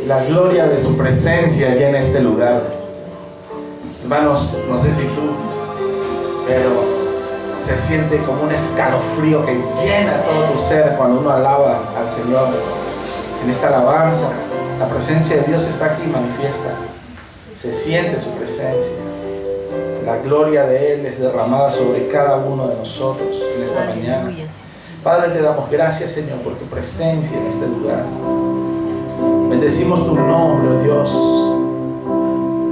La gloria de su presencia llena este lugar. Hermanos, no sé si tú, pero se siente como un escalofrío que llena todo tu ser cuando uno alaba al Señor. En esta alabanza, la presencia de Dios está aquí manifiesta. Se siente su presencia. La gloria de Él es derramada sobre cada uno de nosotros en esta mañana. Padre, te damos gracias, Señor, por tu presencia en este lugar. Bendecimos tu nombre, oh Dios.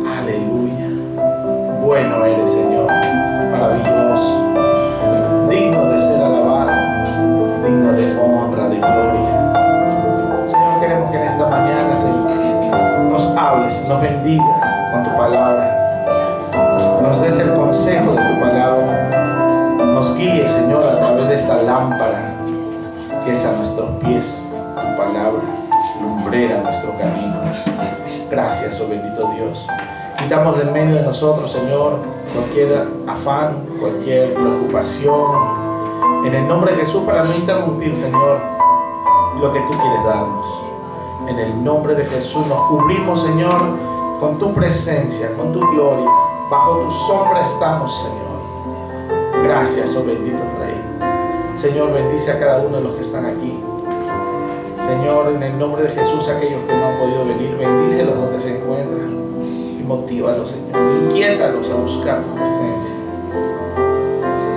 Aleluya. Bueno eres, Señor. Maravilloso. Digno de ser alabado. Digno de honra, de gloria. Señor, queremos que en esta mañana, Señor, nos hables, nos bendigas con tu palabra. Nos des el consejo de tu palabra. Nos guíes, Señor, a través de esta lámpara que es a nuestros pies, tu palabra, lumbrera nuestro camino. Gracias, oh bendito Dios. Quitamos de en medio de nosotros, Señor, cualquier afán, cualquier preocupación, en el nombre de Jesús, para no interrumpir, Señor, lo que tú quieres darnos. En el nombre de Jesús nos cubrimos, Señor, con tu presencia, con tu gloria. Bajo tu sombra estamos, Señor. Gracias, oh bendito Rey. Señor, bendice a cada uno de los que están aquí. Señor, en el nombre de Jesús, aquellos que no han podido venir, bendícelos donde se encuentran y motívalos, Señor. Inquiétalos a buscar tu presencia.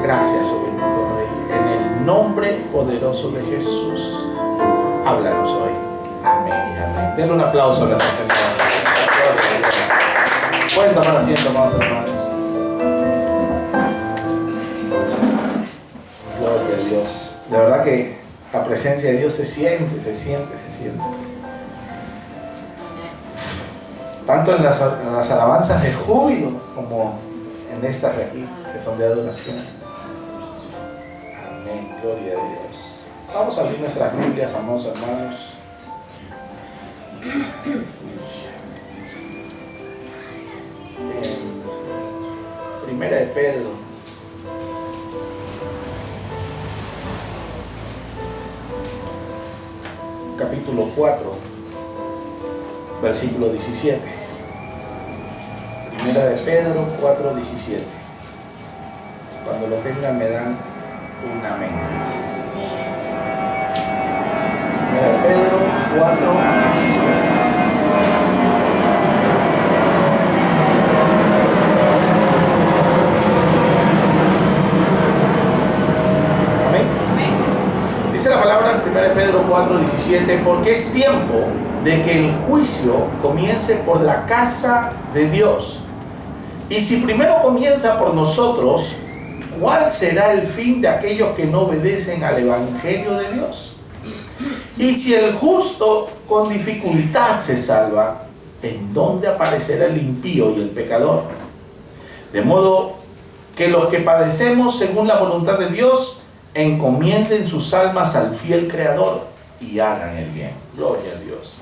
Gracias, oh bendito Rey. En el nombre poderoso de Jesús, háblanos hoy. Amén. Amén. Denle un aplauso a nuestro Señor. Pueden tomar asiento, amados hermanos. Gloria a Dios. De verdad que la presencia de Dios se siente, se siente, se siente. Tanto en las alabanzas de júbilo como en estas de aquí, que son de adoración. Amén, gloria a Dios. Vamos a abrir nuestras Biblias, amados hermanos. Primera de Pedro. Capítulo 4, versículo 17. Primera de Pedro 4, 17. Cuando lo tengan me dan un amén. Primera de Pedro 4, 17. Dice la palabra en 1 Pedro 4, 17, porque es tiempo de que el juicio comience por la casa de Dios. Y si primero comienza por nosotros, ¿cuál será el fin de aquellos que no obedecen al Evangelio de Dios? Y si el justo con dificultad se salva, ¿en dónde aparecerá el impío y el pecador? De modo que los que padecemos según la voluntad de Dios, encomienden sus almas al fiel Creador y hagan el bien. Gloria a Dios.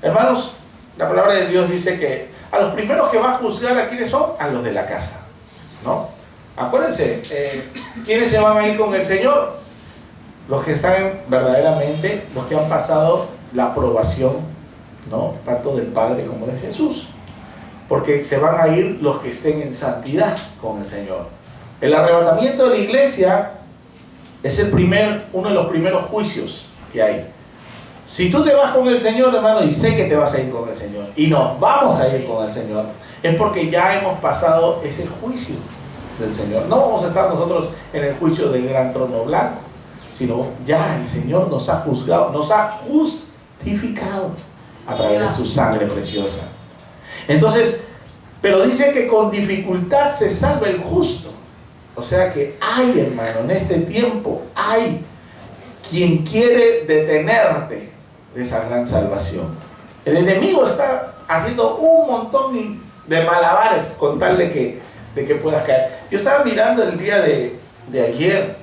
Hermanos, la palabra de Dios dice que a los primeros que va a juzgar, ¿a quiénes son? A los de la casa, ¿no? Acuérdense, ¿quiénes se van a ir con el Señor? Los que están verdaderamente, los que han pasado la aprobación, ¿no? Tanto del Padre como de Jesús. Porque se van a ir los que estén en santidad con el Señor. El arrebatamiento de la iglesia es uno de los primeros juicios que hay. Si tú te vas con el Señor, hermano, y sé que te vas a ir con el Señor, y nos vamos a ir con el Señor, es porque ya hemos pasado ese juicio del Señor. No vamos a estar nosotros en el juicio del gran trono blanco, sino ya el Señor nos ha juzgado, nos ha justificado a través de su sangre preciosa. Entonces, pero dice que con dificultad se salva el justo. O sea que hay, hermano, en este tiempo hay quien quiere detenerte de esa gran salvación. El enemigo está haciendo un montón de malabares con tal de que puedas caer. Yo estaba mirando el día de ayer,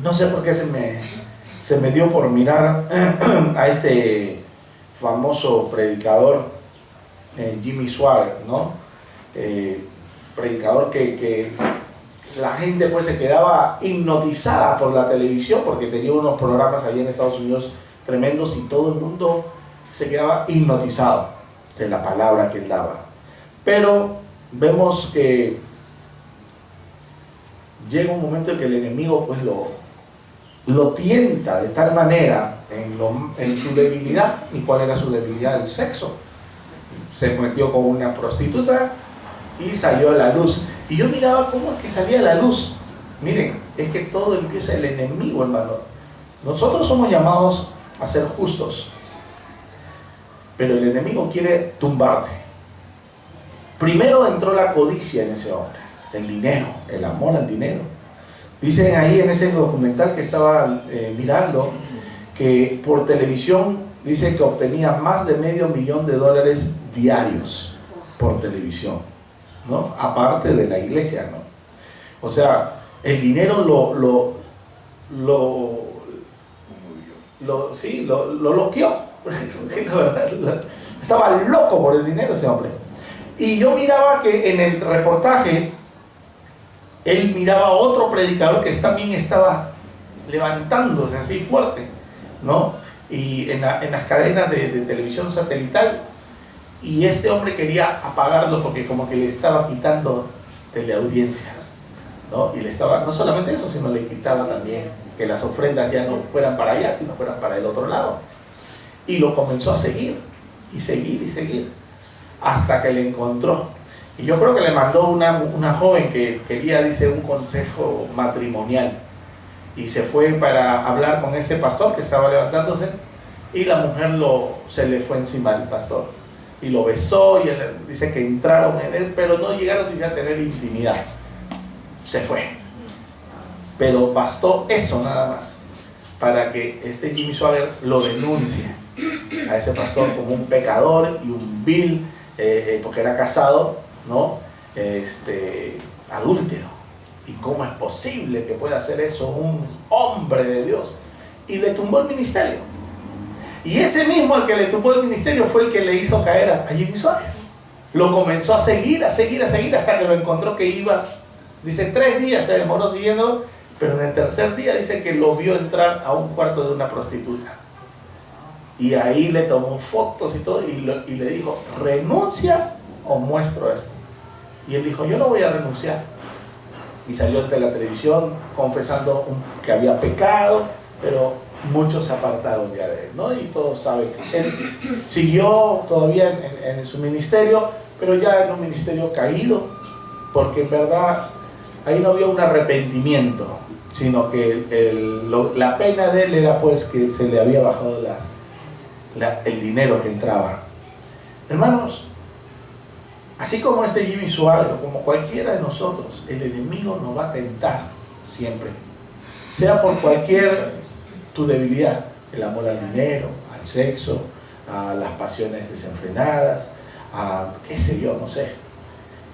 no sé por qué se me dio por mirar a este famoso predicador, Jimmy Swaggart, ¿no? Predicador que la gente pues se quedaba hipnotizada por la televisión, porque tenía unos programas allí en Estados Unidos tremendos, y todo el mundo se quedaba hipnotizado de la palabra que él daba. Pero vemos que llega un momento en que el enemigo pues lo tienta de tal manera en su debilidad. ¿Y cuál era su debilidad? El sexo. Se metió con una prostituta y salió a la luz. Y yo miraba cómo es que salía a la luz. Miren, es que todo empieza el enemigo, hermano. Nosotros somos llamados a ser justos, pero el enemigo quiere tumbarte. Primero entró la codicia en ese hombre, el dinero, el amor al dinero. Dicen ahí en ese documental que estaba mirando, que por televisión dice que obtenía más de $500,000 diarios por televisión, ¿no? Aparte de la iglesia, ¿no? O sea, el dinero lo bloqueó. La verdad, estaba loco por el dinero ese hombre. Y yo miraba que en el reportaje él miraba a otro predicador que también estaba levantándose así fuerte, ¿no? Y en las cadenas de televisión satelital, y este hombre quería apagarlo porque como que le estaba quitando teleaudiencia, ¿no? Y le estaba, no solamente eso, sino le quitaba también que las ofrendas ya no fueran para allá, sino fueran para el otro lado. Y lo comenzó a seguir, y seguir, hasta que le encontró. Y yo creo que le mandó una joven que quería, dice, un consejo matrimonial. Y se fue para hablar con ese pastor que estaba levantándose, y la mujer se le fue encima al pastor. Y lo besó, y él dice que entraron en él, pero no llegaron a tener intimidad. Se fue. Pero bastó eso nada más para que este Jimmy Swaggart lo denuncie a ese pastor como un pecador y un vil, porque era casado, ¿no? Adúltero. ¿Y cómo es posible que pueda hacer eso un hombre de Dios? Y le tumbó el ministerio. Y ese mismo al que le tumbó el ministerio fue el que le hizo caer a Jimmy Swaggart. Lo comenzó a seguir hasta que lo encontró que iba. Dice, 3 días se demoró siguiéndolo, pero en el tercer día dice que lo vio entrar a un cuarto de una prostituta. Y ahí le tomó fotos y todo, y le dijo, ¿renuncia o muestro esto? Y él dijo, yo no voy a renunciar. Y salió ante la televisión confesando que había pecado, pero muchos se apartaron ya de él, ¿no? Y todos saben, él siguió todavía en su ministerio, pero ya en un ministerio caído, porque en verdad ahí no había un arrepentimiento, sino que la pena de él era pues que se le había bajado el dinero que entraba. Hermanos, así como este Jimmy Swaggart, como cualquiera de nosotros, el enemigo nos va a tentar siempre, sea por cualquier tu debilidad, el amor al dinero, al sexo, a las pasiones desenfrenadas, a qué sé yo, no sé,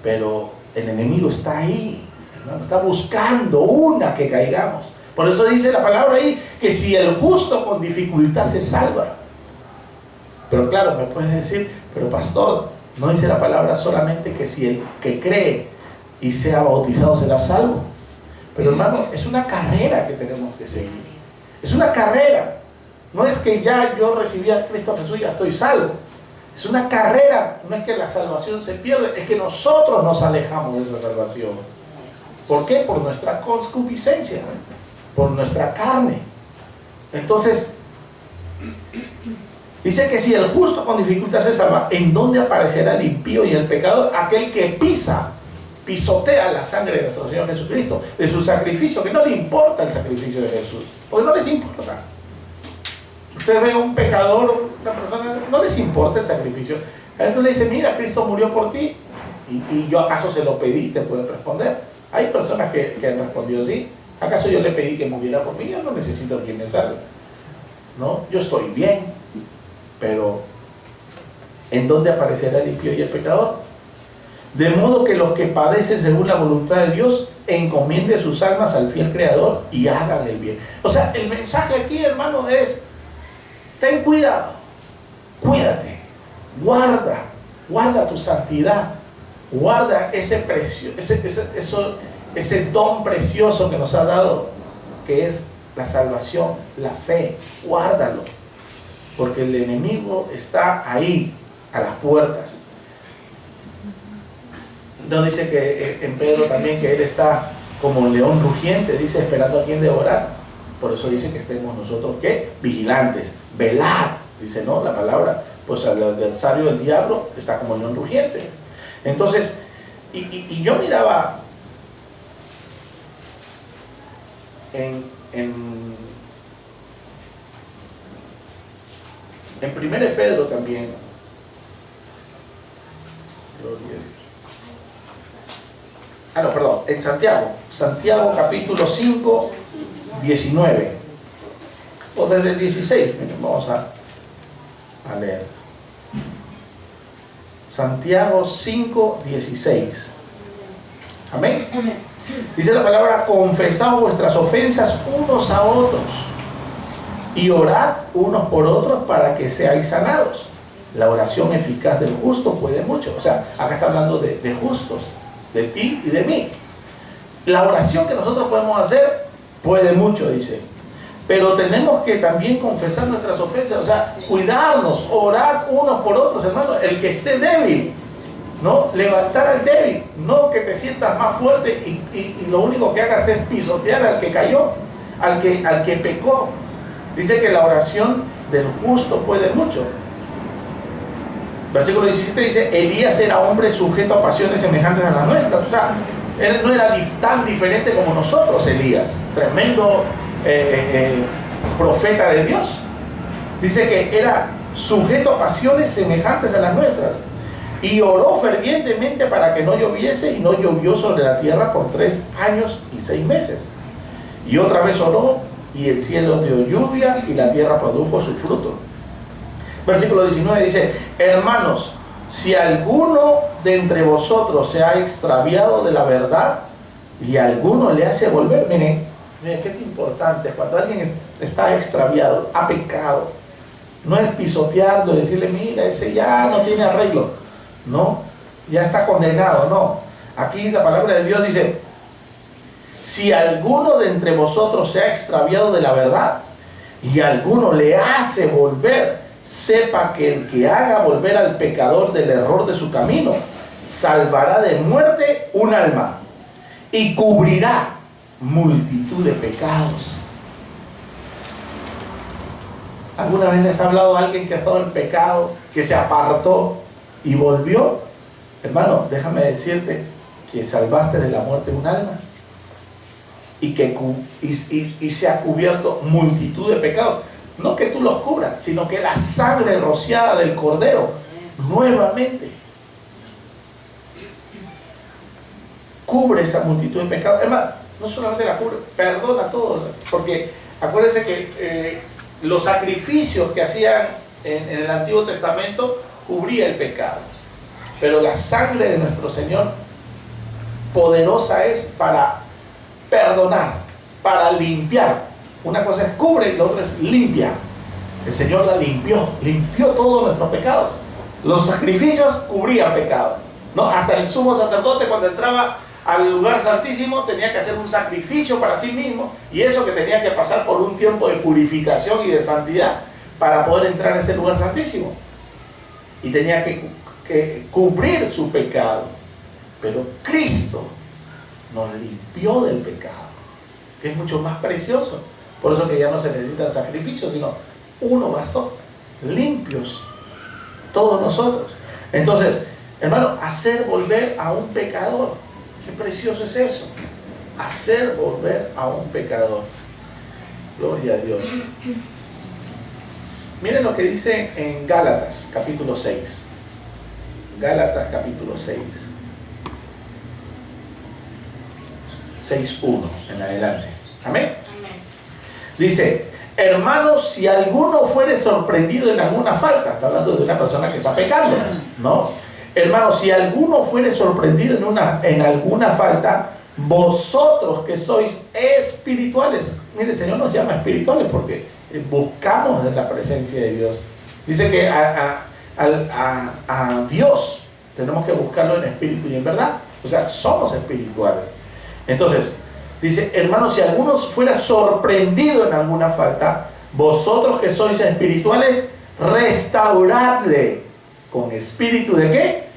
pero el enemigo está ahí, hermano, está buscando una que caigamos. Por eso dice la palabra ahí que si el justo con dificultad se salva. Pero claro, me puedes decir, pero pastor, no dice la palabra solamente que si el que cree y sea bautizado será salvo. Pero hermano, es una carrera que tenemos que seguir. Es una carrera. No es que ya yo recibí a Cristo Jesús y ya estoy salvo. Es una carrera. No es que la salvación se pierde, es que nosotros nos alejamos de esa salvación. ¿Por qué? Por nuestra concupiscencia, por nuestra carne. Entonces, dice que si el justo con dificultad se salva, ¿en dónde aparecerá el impío y el pecador? Aquel que pisotea la sangre de nuestro Señor Jesucristo, de su sacrificio, que no le importa el sacrificio de Jesús, porque no les importa. Ustedes ven a un pecador, una persona, no les importa el sacrificio. A esto le dicen, mira, Cristo murió por ti, y yo acaso se lo pedí, te pueden responder. Hay personas que han respondido así, ¿acaso yo le pedí que muriera por mí? Yo no necesito que me salve, ¿no? Yo estoy bien. Pero ¿en dónde aparecerá el impío y el pecador? De modo que los que padecen según la voluntad de Dios encomienden sus almas al fiel Creador y hagan el bien. O sea, el mensaje aquí, hermano, es: ten cuidado, cuídate, guarda tu santidad, guarda ese don precioso que nos ha dado, que es la salvación, la fe. Guárdalo. porque el enemigo está ahí, a las puertas. No dice que en Pedro también que él está como un león rugiente, dice, esperando a quien devorar. Por eso dice que estemos nosotros, ¿qué? Vigilantes, velad, dice, ¿no? La palabra, pues el adversario del diablo está como el león rugiente. Entonces, y yo miraba en 1 Pedro también, gloria a Dios. No, perdón, en Santiago capítulo 5, 19, o desde el 16, miren, vamos a leer. Santiago 5, 16. Amén. Dice la palabra: confesad vuestras ofensas unos a otros y orad unos por otros para que seáis sanados. La oración eficaz del justo puede mucho. O sea, acá está hablando de justos, de ti y de mí. La oración que nosotros podemos hacer puede mucho, dice. Pero tenemos que también confesar nuestras ofensas, o sea, cuidarnos, orar unos por otros, hermanos. El que esté débil, ¿no? Levantar al débil, no que te sientas más fuerte y lo único que hagas es pisotear al que cayó, al que pecó. Dice que la oración del justo puede mucho. Versículo 17 dice: Elías era hombre sujeto a pasiones semejantes a las nuestras. O sea, él no era tan diferente como nosotros, Elías. Tremendo profeta de Dios. Dice que era sujeto a pasiones semejantes a las nuestras. Y oró fervientemente para que no lloviese, y no llovió sobre la tierra por 3 años y 6 meses. Y otra vez oró, y el cielo dio lluvia, y la tierra produjo su fruto. Versículo 19 dice: hermanos, si alguno de entre vosotros se ha extraviado de la verdad, y alguno le hace volver, miren qué importante, cuando alguien está extraviado, ha pecado, no es pisotearlo y decirle: mira, ese ya no tiene arreglo, no, ya está condenado, no. Aquí la palabra de Dios dice: si alguno de entre vosotros se ha extraviado de la verdad, y alguno le hace volver, sepa que el que haga volver al pecador del error de su camino, salvará de muerte un alma, y cubrirá multitud de pecados. ¿Alguna vez les ha hablado a alguien que ha estado en pecado, que se apartó y volvió? Hermano, déjame decirte que salvaste de la muerte un alma, y se ha cubierto multitud de pecados. No que tú los cubras, sino que la sangre rociada del Cordero nuevamente cubre esa multitud de pecados. Hermano, no solamente la cubre, perdona todo. Porque acuérdense que los sacrificios que hacían en el Antiguo Testamento cubría el pecado. Pero la sangre de nuestro Señor poderosa es para perdonar, para limpiar. Una cosa es cubre y la otra es limpia. El Señor la limpió todos nuestros pecados. Los sacrificios cubrían pecados, ¿no? Hasta el sumo sacerdote, cuando entraba al lugar santísimo, tenía que hacer un sacrificio para sí mismo, y eso que tenía que pasar por un tiempo de purificación y de santidad para poder entrar a ese lugar santísimo, y tenía que cubrir su pecado. Pero Cristo nos limpió del pecado, que es mucho más precioso. Por eso que ya no se necesitan sacrificios, sino uno bastó, limpios todos nosotros. Entonces, hermano, hacer volver a un pecador, qué precioso es eso, hacer volver a un pecador. Gloria a Dios. Miren lo que dice en Gálatas capítulo 6. Gálatas capítulo 6, 6:1 en adelante. Amén. Dice: hermanos, si alguno fuere sorprendido en alguna falta, está hablando de una persona que está pecando, ¿no? Hermanos, si alguno fuere sorprendido en alguna falta, vosotros que sois espirituales, mire, el Señor nos llama espirituales porque buscamos en la presencia de Dios. Dice que a Dios tenemos que buscarlo en espíritu y en verdad. O sea, somos espirituales. Entonces, dice: hermanos, si alguno fuera sorprendido en alguna falta, vosotros que sois espirituales, restauradle con espíritu de ¿qué?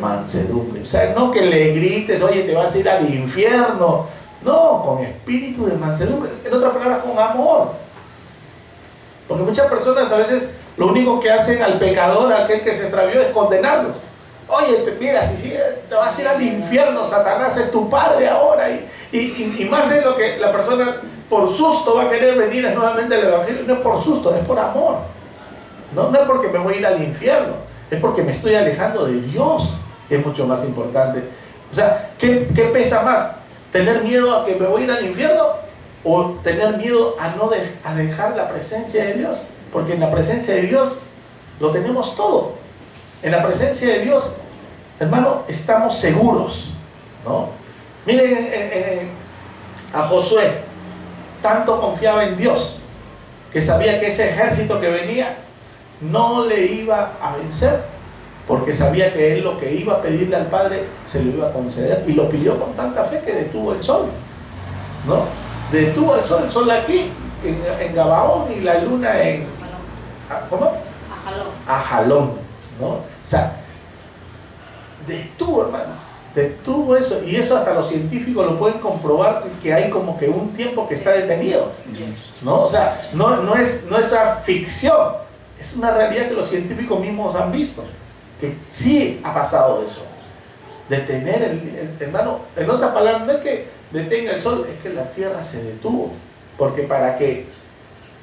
Mansedumbre. O sea, no que le grites, oye, te vas a ir al infierno. No, con espíritu de mansedumbre. En otras palabras, con amor. Porque muchas personas a veces lo único que hacen al pecador, aquel que se extravió, es condenarlo. Oye, mira, si te vas a ir al infierno, Satanás es tu padre ahora. Y más es lo que la persona por susto va a querer venir nuevamente al evangelio. No es por susto, es por amor. No es porque me voy a ir al infierno, es porque me estoy alejando de Dios, que es mucho más importante. O sea, ¿qué pesa más? ¿Tener miedo a que me voy a ir al infierno? ¿O tener miedo a dejar la presencia de Dios? Porque en la presencia de Dios lo tenemos todo. En la presencia de Dios, hermano, estamos seguros, ¿no? Miren a Josué, tanto confiaba en Dios, que sabía que ese ejército que venía no le iba a vencer, porque sabía que él lo que iba a pedirle al Padre se lo iba a conceder, y lo pidió con tanta fe que detuvo el sol, ¿no? Detuvo el sol aquí en Gabaón y la luna en ¿cómo? Ajalón, ¿no? O sea, detuvo, hermano, detuvo eso, y eso hasta los científicos lo pueden comprobar, que hay como que un tiempo que está detenido, ¿no? O sea, no es ficción, es una realidad que los científicos mismos han visto, que sí ha pasado eso. Detener hermano, en otras palabras, no es que detenga el sol, es que la tierra se detuvo, porque para que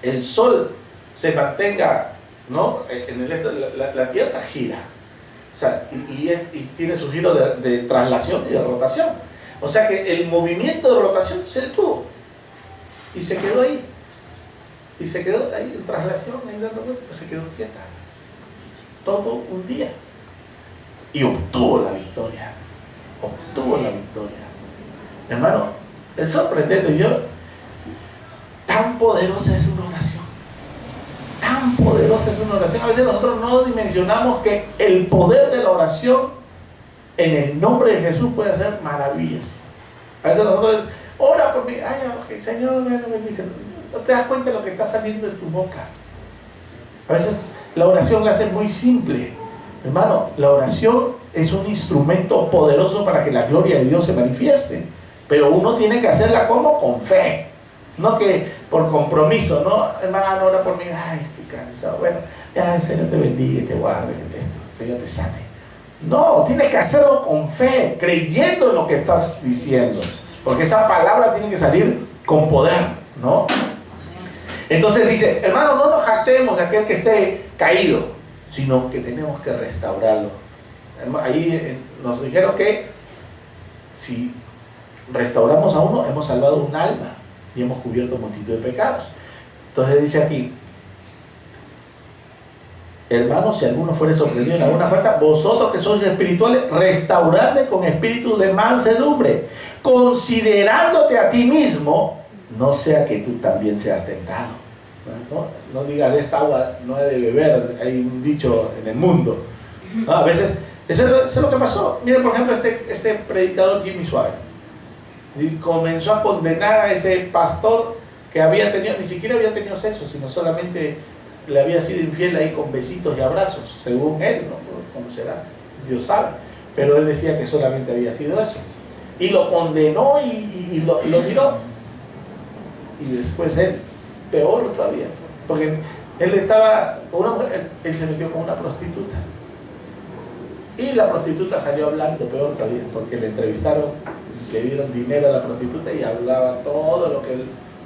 el sol se mantenga, ¿no? La tierra gira, o sea, y tiene su giro de traslación y de rotación, o sea que el movimiento de rotación se detuvo y se quedó ahí. Y se quedó ahí en traslación, ahí dando vueltas, pero se quedó quieta todo un día. Y obtuvo la victoria. Obtuvo la victoria. Hermano, es sorprendente. Tan poderosa es una oración. Tan poderosa es una oración. A veces nosotros no dimensionamos que el poder de la oración en el nombre de Jesús puede hacer maravillas. A veces nosotros, ora por mí, ay, okay, Señor, me bendice. No te das cuenta de lo que está saliendo de tu boca. A veces la oración la hace muy simple. Hermano, la oración es un instrumento poderoso para que la gloria de Dios se manifieste. Pero uno tiene que hacerla como con fe. No que por compromiso, ¿no? Hermano, ora por mí. Ay, estoy cansado. Bueno, ya el Señor te bendiga y te guarde. El Señor te sane. No, tienes que hacerlo con fe, creyendo en lo que estás diciendo. Porque esa palabra tiene que salir con poder, ¿no? Entonces dice, hermano, no nos jactemos de aquel que esté caído, sino que tenemos que restaurarlo. Ahí nos dijeron que si restauramos a uno, hemos salvado un alma y hemos cubierto multitud de pecados. Entonces dice aquí, hermanos, si alguno fuere sorprendido en alguna falta, vosotros que sois espirituales, restauradle con espíritu de mansedumbre, considerándote a ti mismo, no sea que tú también seas tentado. No digas, de esta agua no he de beber, hay un dicho en el mundo. No, a veces, eso es lo que pasó. Miren, por ejemplo, este predicador Jimmy Swaggart comenzó a condenar a ese pastor que ni siquiera había tenido sexo, sino solamente le había sido infiel ahí con besitos y abrazos, según él, ¿no? ¿Cómo será? Dios sabe. Pero él decía que solamente había sido eso. Y lo condenó y lo tiró. Y después él, peor todavía, porque él estaba con una mujer, él se metió con una prostituta. Y la prostituta salió hablando peor todavía, porque le entrevistaron, le dieron dinero a la prostituta y hablaba todo lo que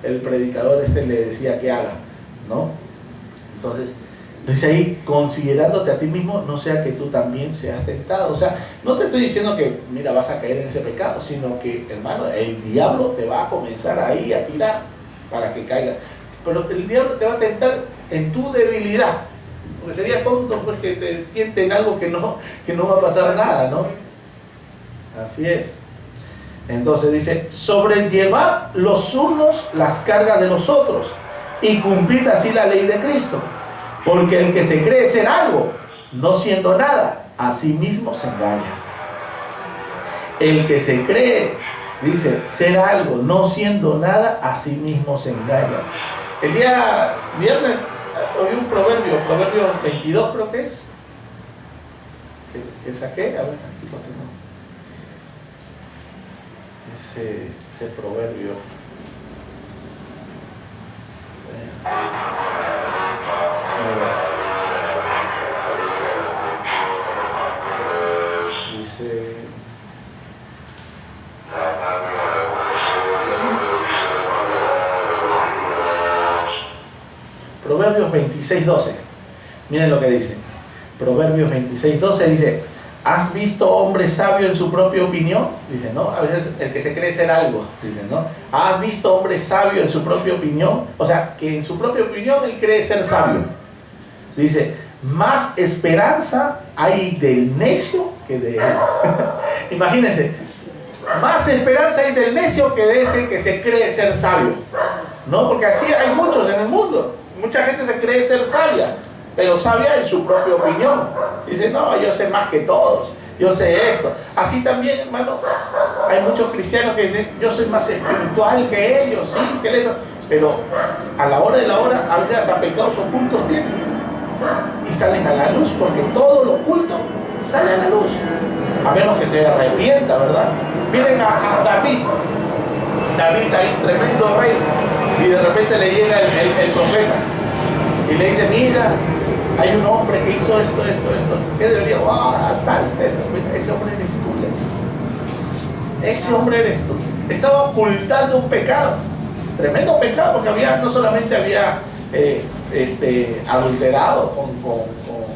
el predicador le decía que haga, ¿no? Entonces, dice ahí, considerándote a ti mismo, no sea que tú también seas tentado. O sea, no te estoy diciendo que, mira, vas a caer en ese pecado, sino que, hermano, el diablo te va a comenzar ahí a tirar para que caiga. Pero el diablo te va a tentar en tu debilidad. Porque sería tonto pues que te tiente en algo que no va a pasar nada, ¿no? Así es. Entonces dice, sobrellevad los unos las cargas de los otros y cumplid así la ley de Cristo. Porque el que se cree ser algo, no siendo nada, a sí mismo se engaña. El que se cree, dice, ser algo, no siendo nada, a sí mismo se engaña. El día viernes Había un proverbio 22 creo que es, que saqué, a ver, aquí lo tengo. Ese proverbio. Dice... Proverbios 26:12. Miren lo que dice. Proverbios 26:12 dice: ¿has visto hombre sabio en su propia opinión? Dice, ¿no? A veces el que se cree ser algo, dice, ¿no? ¿Has visto hombre sabio en su propia opinión? O sea, que en su propia opinión él cree ser sabio. Dice, más esperanza hay del necio que de él. Imagínense, más esperanza hay del necio que de ese que se cree ser sabio. ¿No? Porque así hay muchos en el mundo. Mucha gente se cree ser sabia, pero sabia en su propia opinión. Dice, no, yo sé más que todos, yo sé esto. Así también, hermano, hay muchos cristianos que dicen, yo soy más espiritual que ellos, sí, que ellos. Pero a la hora de la hora, a veces hasta pecados ocultos tienen. Y salen a la luz, porque todo lo oculto sale a la luz. A menos que se arrepienta, ¿verdad? Miren a David. David ahí, tremendo rey. Y de repente le llega el profeta y le dice, mira, hay un hombre que hizo esto. ¿Qué debería? Tal. Ese hombre eres tú. Ese hombre eres tú. Estaba ocultando un pecado. Tremendo pecado, porque no solamente había adulterado con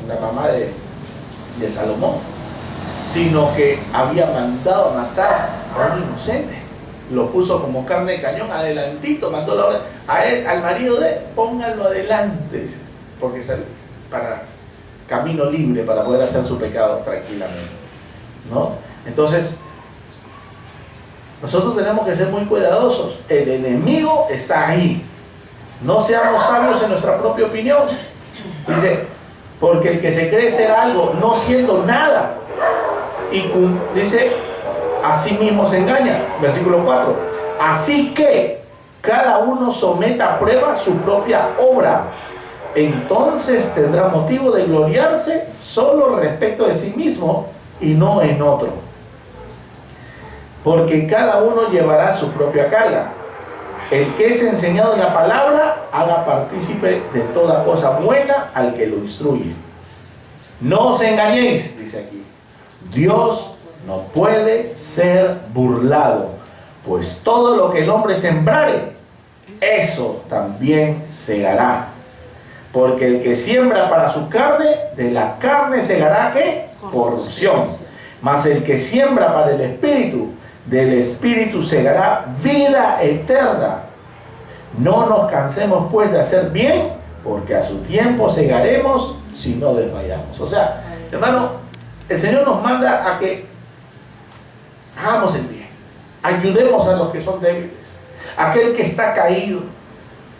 la mamá de Salomón, sino que había mandado a matar a un inocente. Lo puso como carne de cañón, adelantito, mandó la orden a él, al marido de, pónganlo adelante, porque es para camino libre para poder hacer su pecado tranquilamente, ¿no? Entonces, nosotros tenemos que ser muy cuidadosos. El enemigo está ahí. No seamos sabios en nuestra propia opinión. Dice, porque el que se cree ser algo, no siendo nada, y dice, así mismo se engaña. Versículo 4. Así que cada uno someta a prueba su propia obra. Entonces tendrá motivo de gloriarse solo respecto de sí mismo y no en otro. Porque cada uno llevará su propia carga. El que es enseñado en la palabra, haga partícipe de toda cosa buena al que lo instruye. No os engañéis, dice aquí. Dios no puede ser burlado, pues todo lo que el hombre sembrare, eso también segará. Porque el que siembra para su carne, de la carne segará, ¿qué? Corrupción. Mas el que siembra para el Espíritu, del Espíritu segará vida eterna. No nos cansemos pues de hacer bien, porque a su tiempo segaremos si no desmayamos. O sea, hermano, el Señor nos manda a que hagamos el bien, ayudemos a los que son débiles, aquel que está caído,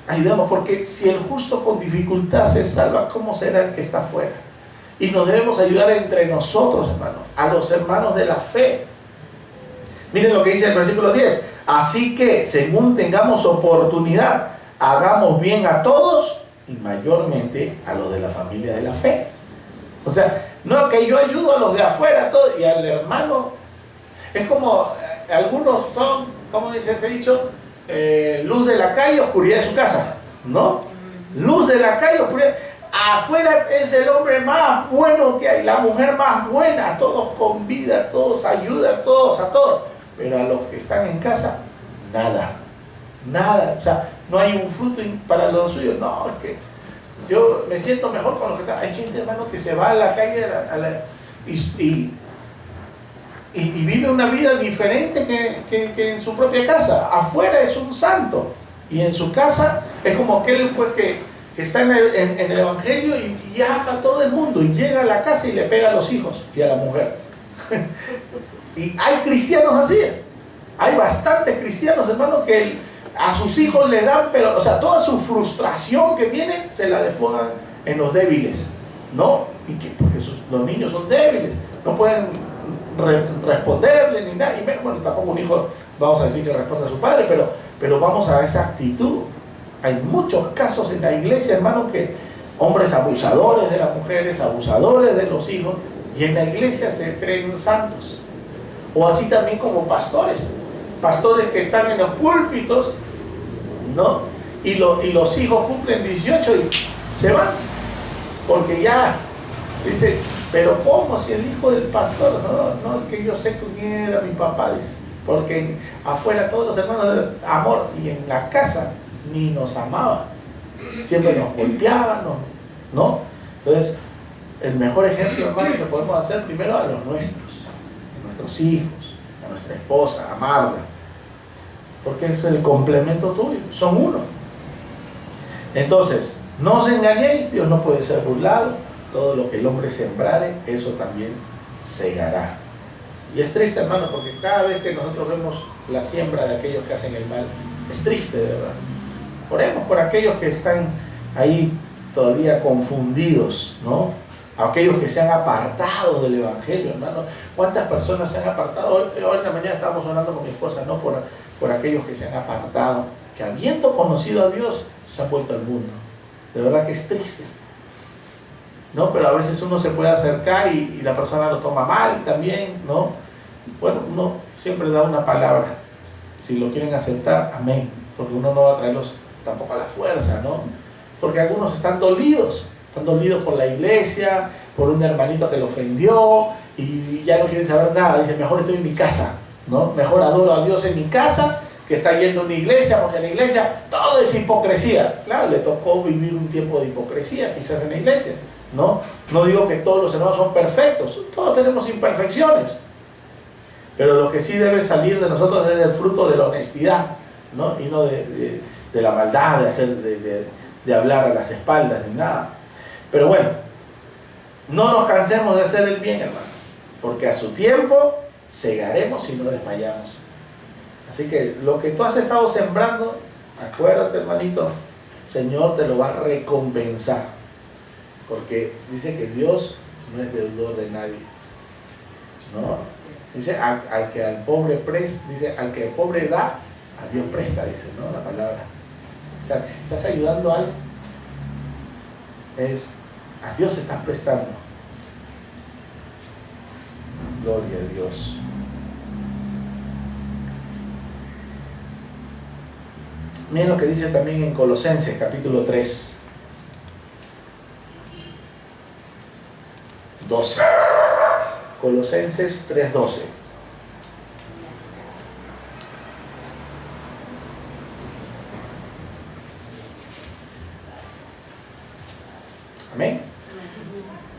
ayudemos, porque si el justo con dificultad se salva, ¿cómo será el que está afuera? Y nos debemos ayudar entre nosotros, hermanos, a los hermanos de la fe. Miren lo que dice el versículo 10. Así que, según tengamos oportunidad, hagamos bien a todos y mayormente a los de la familia de la fe. O sea, no que yo ayudo a los de afuera todo, y al hermano. Es como, algunos son, ¿cómo dice ese dicho? Luz de la calle, oscuridad de su casa, ¿no? Luz de la calle, oscuridad. Afuera es el hombre más bueno que hay, la mujer más buena, todos con vida, todos ayudan, todos a todos. Pero a los que están en casa, nada. O sea, no hay un fruto para los suyos. No, es que yo me siento mejor con los que están. Hay gente, hermano, que se va a la calle y vive una vida diferente que en su propia casa. Afuera es un santo y en su casa es como aquel pues que está en el Evangelio y ama a todo el mundo y llega a la casa y le pega a los hijos y a la mujer. Y hay cristianos así. Hay bastantes cristianos, hermanos, que a sus hijos le dan, pero, o sea, toda su frustración que tienen se la desfogan en los débiles, ¿no? Porque los niños son débiles, no pueden responderle ni nada. Y bueno, tampoco un hijo, vamos a decir que responde a su padre, pero vamos a esa actitud. Hay muchos casos en la iglesia, hermanos, que hombres abusadores de las mujeres, abusadores de los hijos, y en la iglesia se creen santos. O así también como pastores que están en los púlpitos, ¿no? Y los hijos cumplen 18 y se van, porque ya dice, pero ¿cómo si el hijo del pastor? No, que yo sé quién era mi papá, dice, porque afuera todos los hermanos de amor, y en la casa ni nos amaban, siempre nos golpeaban, ¿no? Entonces, el mejor ejemplo, hermano, que podemos hacer primero a los nuestros, a nuestros hijos, a nuestra esposa, amarla, porque es el complemento tuyo, son uno. Entonces, no os engañéis, Dios no puede ser burlado, todo lo que el hombre sembrare, eso también segará. Y es triste, hermano, porque cada vez que nosotros vemos la siembra de aquellos que hacen el mal, es triste, de verdad. Oremos por aquellos que están ahí todavía confundidos, ¿no? Aquellos que se han apartado del Evangelio, hermano. ¿Cuántas personas se han apartado? Hoy en la mañana estábamos hablando con mi esposa, ¿no? Por aquellos que se han apartado, que habiendo conocido a Dios, se han vuelto al mundo. De verdad que es triste, ¿no? Pero a veces uno se puede acercar y la persona lo toma mal también, ¿no? Bueno, uno siempre da una palabra. Si lo quieren aceptar, amén. Porque uno no va a traerlos tampoco a la fuerza, ¿no? Porque algunos están dolidos por la iglesia, por un hermanito que lo ofendió y ya no quieren saber nada. Dicen, mejor estoy en mi casa, ¿no? Mejor adoro a Dios en mi casa que está yendo a una iglesia, porque en la iglesia todo es hipocresía. Claro, le tocó vivir un tiempo de hipocresía quizás en la iglesia, ¿no? No digo que todos los hermanos son perfectos, todos tenemos imperfecciones, pero lo que sí debe salir de nosotros es el fruto de la honestidad, ¿no? Y no de la maldad, de hablar a las espaldas ni nada. Pero bueno, no nos cansemos de hacer el bien, hermano, porque a su tiempo segaremos y no desmayamos. Así que lo que tú has estado sembrando, acuérdate, hermanito, Señor te lo va a recompensar, porque dice que Dios no es deudor de nadie, ¿no? Dice al que al pobre presta, dice al que el pobre da, a Dios presta, dice, ¿no? La palabra. O sea, que si estás ayudando a alguien, a Dios estás prestando. Gloria a Dios. Miren lo que dice también en Colosenses capítulo 3, 12. Colosenses 3:12. Amén.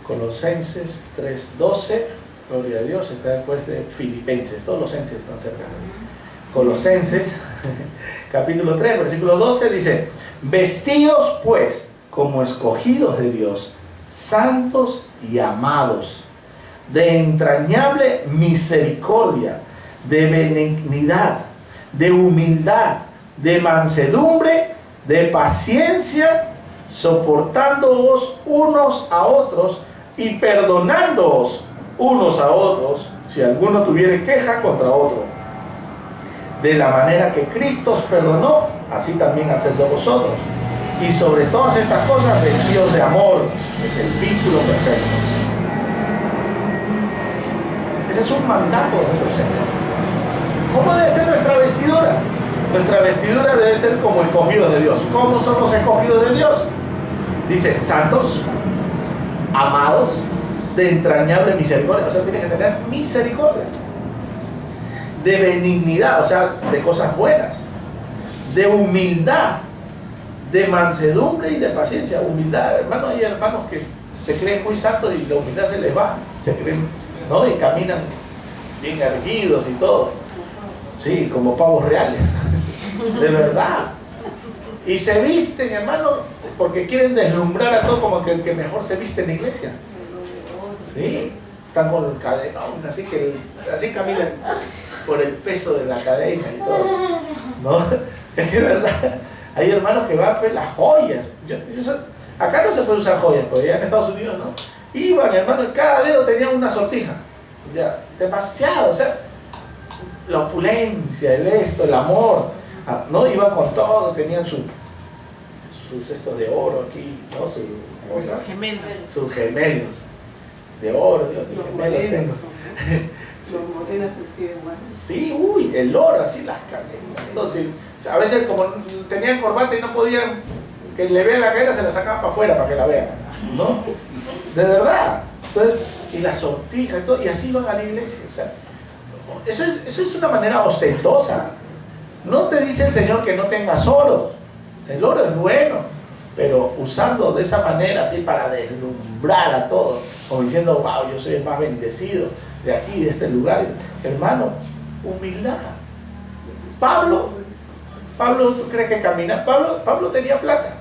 Colosenses 3:12. Gloria a Dios. Está después de Filipenses. Todos los enses están cerca de mí. Colosenses capítulo 3 versículo 12 dice: vestíos pues como escogidos de Dios, santos y amados, de entrañable misericordia, de benignidad, de humildad, de mansedumbre, de paciencia, soportándoos unos a otros y perdonándoos unos a otros si alguno tuviere queja contra otro. De la manera que Cristo os perdonó, así también hacedlo vosotros. Y sobre todas estas cosas, vestidos de amor, es el vínculo perfecto. Ese es un mandato de nuestro Señor. ¿Cómo debe ser nuestra vestidura? Nuestra vestidura debe ser como escogidos de Dios. ¿Cómo son los escogidos de Dios? Dice, santos, amados, de entrañable misericordia. O sea, tienes que tener misericordia. De benignidad, o sea, de cosas buenas, de humildad, de mansedumbre y de paciencia. Humildad, hermano, hay hermanos que se creen muy santos y la humildad se les va, se creen, ¿no? Y caminan bien erguidos y todo, sí, como pavos reales, de verdad. Y se visten, hermano, porque quieren deslumbrar a todos como que el que mejor se viste en la iglesia, sí, están con el cadenón, así caminan por el peso de la cadena y todo, ¿no? Es que verdad, hay hermanos que van pues las joyas. Acá no se puede usar joyas, porque ya en Estados Unidos, ¿no? Iban, hermano, en cada dedo tenían una sortija, ya, demasiado, o sea, la opulencia, el amor, ¿no? Iban con todo, tenían sus cestos de oro aquí, ¿no? ¿cómo se llama? Gemelos. Sus gemelos de oro, Dios, mis gemelos tengo. Los morenos así de igual. Sí, uy, el oro, así las cadenas. Entonces, o sea, a veces como tenían corbata y no podían que le vean la cadena, se la sacaban para afuera para que la vean, ¿no? De verdad. Entonces, y la sortija y todo, y así van a la iglesia. O sea, eso es una manera ostentosa. No te dice el Señor que no tengas oro. El oro es bueno, pero usarlo de esa manera, así para deslumbrar a todos, como diciendo, wow, yo soy el más bendecido de aquí, de este lugar. Hermano, humildad. Pablo, ¿tú crees que camina? Pablo tenía plata.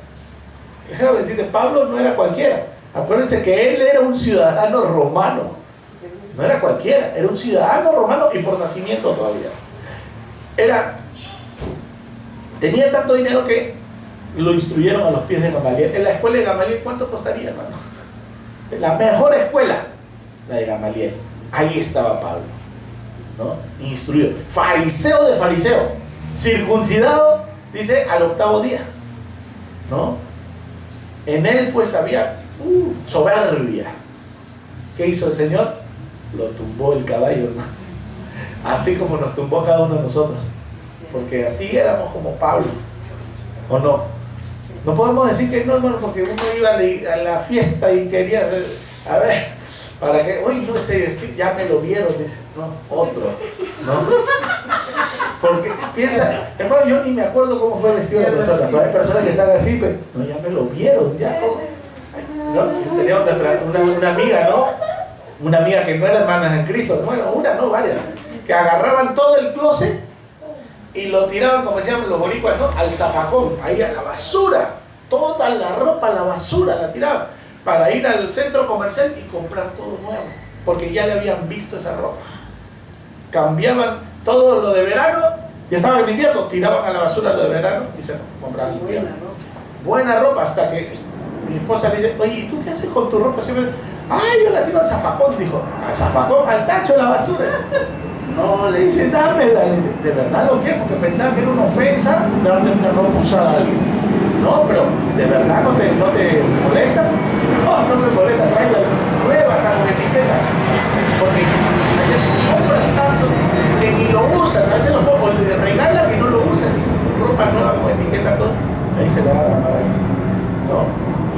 Déjame decirte, Pablo no era cualquiera. Acuérdense que él era un ciudadano romano. No era cualquiera, era un ciudadano romano y por nacimiento todavía. Tenía tanto dinero que lo instruyeron a los pies de Gamaliel. En la escuela de Gamaliel, ¿cuánto costaría, hermano? La mejor escuela, la de Gamaliel. Ahí estaba Pablo, ¿no? Instruido. Fariseo de fariseo. Circuncidado, dice, al octavo día, ¿no? En él pues había soberbia. ¿Qué hizo el Señor? Lo tumbó el caballo, hermano. Así como nos tumbó cada uno de nosotros. Porque así éramos como Pablo. ¿O no? No podemos decir que no, hermano, porque uno iba a la fiesta y quería hacer, a ver, para que, uy, no sé, ya me lo vieron, dice, no, otro, ¿no? Porque piensa, hermano, yo ni me acuerdo cómo fue vestido la persona, pero hay personas que están así, pero no, ya me lo vieron, ya, ¿no? Teníamos una amiga, ¿no? Una amiga que no era hermanas en Cristo, bueno, una, no, varias, que agarraban todo el closet y lo tiraban, como decían los boricuas, ¿no? Al zafacón, ahí a la basura, toda la ropa a la basura la tiraban, para ir al centro comercial y comprar todo nuevo, porque ya le habían visto esa ropa. Cambiaban todo lo de verano, y estaba en invierno, tiraban a la basura lo de verano y se compraban el invierno. Buena ropa, hasta que mi esposa le dice, oye, ¿y tú qué haces con tu ropa? Siempre, ay, yo la tiro al zafacón, dijo, al zafacón, al tacho de la basura. No, le dice, dámela, le dice, de verdad lo quiero, porque pensaba que era una ofensa darle una ropa usada a alguien. No, pero ¿de verdad no te molesta? No, no me molesta, tráela nueva, hasta con etiqueta. Porque ayer compran tanto que ni lo usan, a veces o le regalan y no lo usan, y ropa nueva con etiqueta, todo, ahí se la da a la madre, ¿no?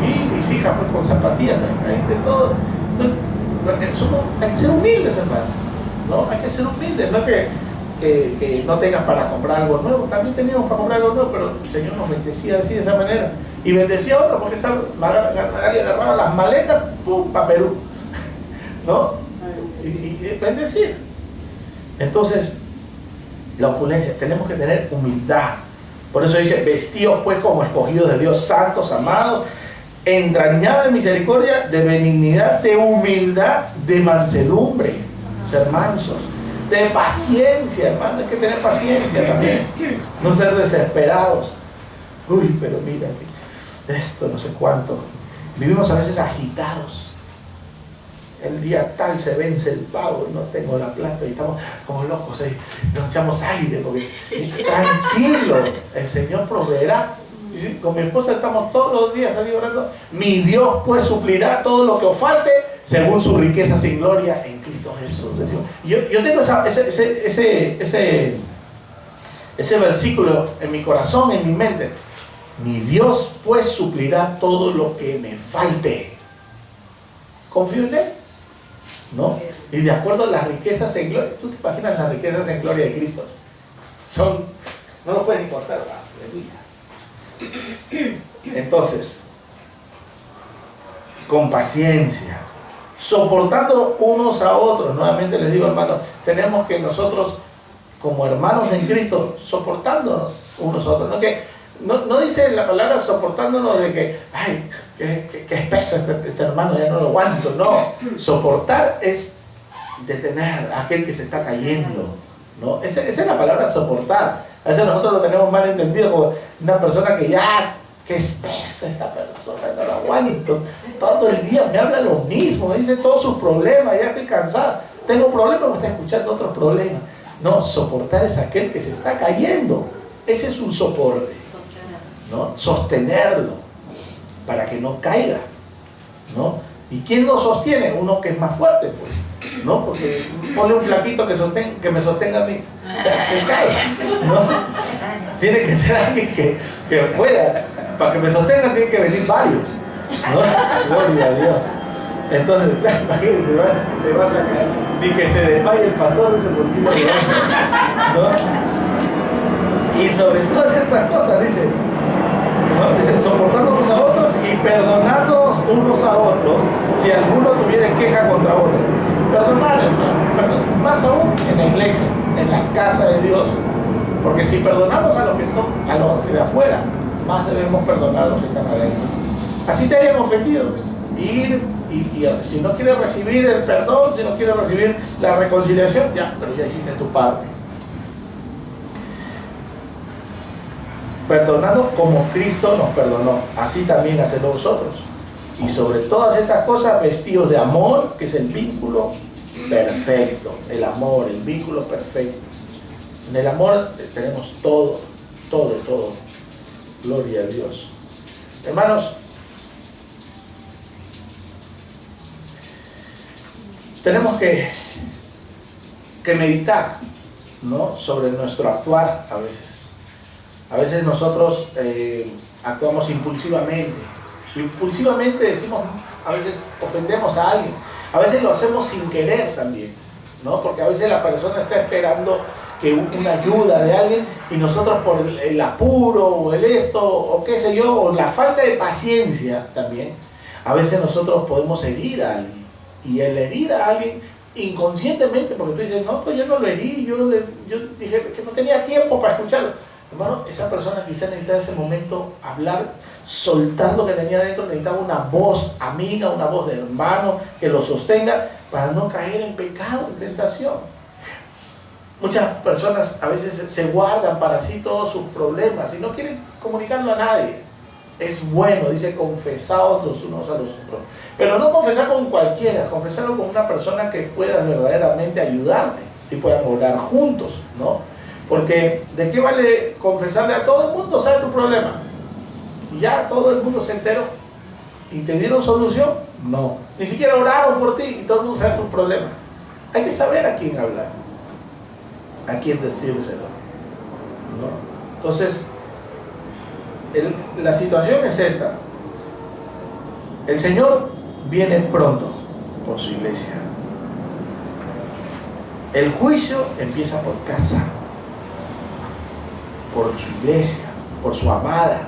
Y mis hijas pues con zapatillas, ahí de todo. Hay que ser humildes, hermano, ¿no? Hay que ser humildes, no que no tengas para comprar algo nuevo. También teníamos para comprar algo nuevo, pero el Señor nos bendecía así, de esa manera. Y bendecía a otro, porque esa Magali agarraba las maletas, pum, para Perú, ¿no? Y bendecir. Entonces, la opulencia, tenemos que tener humildad. Por eso dice, vestidos pues como escogidos de Dios, santos, amados, entrañable misericordia, de benignidad, de humildad, de mansedumbre, ser mansos, de paciencia, hermano. Hay que tener paciencia también, no ser desesperados. Uy, pero mira, esto no sé cuánto. Vivimos a veces agitados. El día tal se vence el pago y no tengo la plata y estamos como locos ahí, nos echamos aire porque tranquilo, el Señor proveerá. Y con mi esposa estamos todos los días ahí orando, mi Dios pues suplirá todo lo que os falte según su riqueza sin gloria en Cristo Jesús. Yo tengo ese versículo en mi corazón, en mi mente. Mi Dios pues suplirá todo lo que me falte. ¿Confío en Él? ¿No? Y de acuerdo a las riquezas en gloria, ¿tú te imaginas las riquezas en gloria de Cristo? No lo puedes ni contar, aleluya. Entonces, con paciencia, soportando unos a otros. Nuevamente les digo, hermanos, tenemos que nosotros, como hermanos en Cristo, soportándonos unos a otros. No dice la palabra soportándonos de que, ay, que espeso este hermano, ya no lo aguanto. No, soportar es detener a aquel que se está cayendo, ¿no? Esa es la palabra soportar. A veces nosotros lo tenemos mal entendido como una persona que ya, que espesa esta persona, no lo aguanto. Todo el día me habla lo mismo, me dice todos sus problemas, ya estoy cansado. Tengo problemas, me está escuchando otros problemas. No, soportar es aquel que se está cayendo. Ese es un soporte, ¿no? Sostenerlo para que no caiga. ¿no? ¿Y quién lo sostiene? Uno que es más fuerte, pues, ¿no? Porque ponle un flaquito que me sostenga a mí, o sea, se cae, ¿no? Tiene que ser alguien que pueda. Para que me sostenga tienen que venir varios, ¿no? Gloria a Dios. Entonces, imagínate, te vas a caer. Ni que se desmaye el pastor, ese motivo, ¿no? Y sobre todas estas cosas, dice, ¿no? Dice, soportándonos a otros y perdonándonos unos a otros si alguno tuviera queja contra otro. Perdonar, hermano, perdón, más aún en la iglesia, en la casa de Dios. Porque si perdonamos a los que están, a los de afuera, más debemos perdonar a los que están adentro. Así te hayan ofendido, ir y si no quieres recibir el perdón, si no quieres recibir la reconciliación, ya, pero ya hiciste tu parte. Perdonando como Cristo nos perdonó, así también hacemos nosotros. Y sobre todas estas cosas, vestidos de amor, que es el vínculo perfecto. El amor, el vínculo perfecto. En el amor tenemos todo. Gloria a Dios. Hermanos, tenemos que meditar, ¿no? Sobre nuestro actuar a veces. A veces nosotros actuamos impulsivamente. Impulsivamente decimos, a veces ofendemos a alguien. A veces lo hacemos sin querer también, ¿no? Porque a veces la persona está esperando que una ayuda de alguien y nosotros por el apuro o el esto o qué sé yo, o la falta de paciencia también, a veces nosotros podemos herir a alguien. Y el herir a alguien inconscientemente, porque tú dices, no, pues yo no lo herí, yo dije que no tenía tiempo para escucharlo. Hermano, esa persona quizás necesitaba en ese momento hablar, soltar lo que tenía dentro, necesitaba una voz amiga, una voz de hermano que lo sostenga para no caer en pecado, en tentación. Muchas personas a veces se guardan para sí todos sus problemas y no quieren comunicarlo a nadie. Es bueno, dice, confesaos los unos a los otros. Pero no confesar con cualquiera, confesarlo con una persona que pueda verdaderamente ayudarte y puedan orar juntos, ¿no? Porque ¿de qué vale confesarle a todo el mundo? ¿Sabe tu problema? ¿Y ya todo el mundo se enteró? ¿Y te dieron solución? No. Ni siquiera oraron por ti y todo el mundo sabe tu problema. Hay que saber a quién hablar, a quién decírselo, ¿no? Entonces, la situación es esta. El Señor viene pronto por su iglesia. El juicio empieza por casa, por su iglesia, por su amada.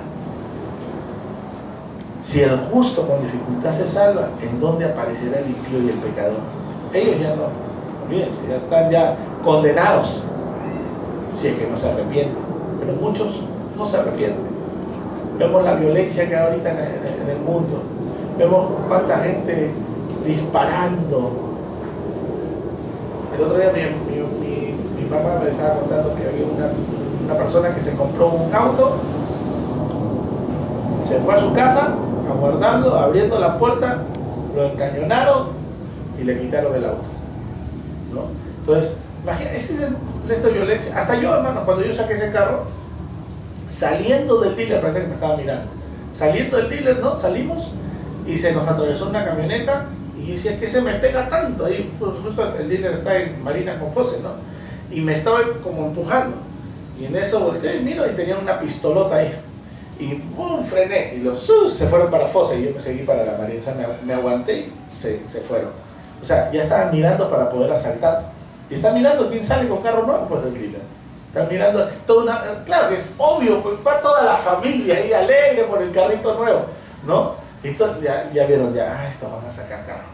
Si el justo con dificultad se salva, ¿en dónde aparecerá el impío y el pecador? Ellos ya no, olvídense, ya están ya condenados, si es que no se arrepienten. Pero muchos no se arrepienten. Vemos la violencia que hay ahorita en el mundo. Vemos cuánta gente disparando. El otro día mi papá me estaba contando que había una persona que se compró un auto, se fue a su casa a guardarlo, abriendo la puerta, lo encañonaron y le quitaron el auto, ¿no? Entonces, imagínate, ese es el esto de violencia. Hasta yo, hermano, cuando yo saqué ese carro, saliendo del dealer, parece que me estaba mirando, saliendo del dealer, ¿no? Salimos y se nos atravesó una camioneta y yo decía, ¿qué se me pega tanto? Ahí, pues, justo el dealer está en Marina con Fose, ¿no? Y me estaba como empujando. Y en eso volteé y miro y tenían una pistolota ahí. Y ¡pum! Frené. Y los se fueron para Fose y yo me seguí para la Marina. O sea, me aguanté y se fueron. O sea, ya estaban mirando para poder asaltar. Y están mirando quién sale con carro nuevo, pues del dealer. Están mirando toda una... Claro que es obvio, pues va toda la familia ahí alegre por el carrito nuevo, ¿no? Y entonces ya vieron, estos van a sacar carro.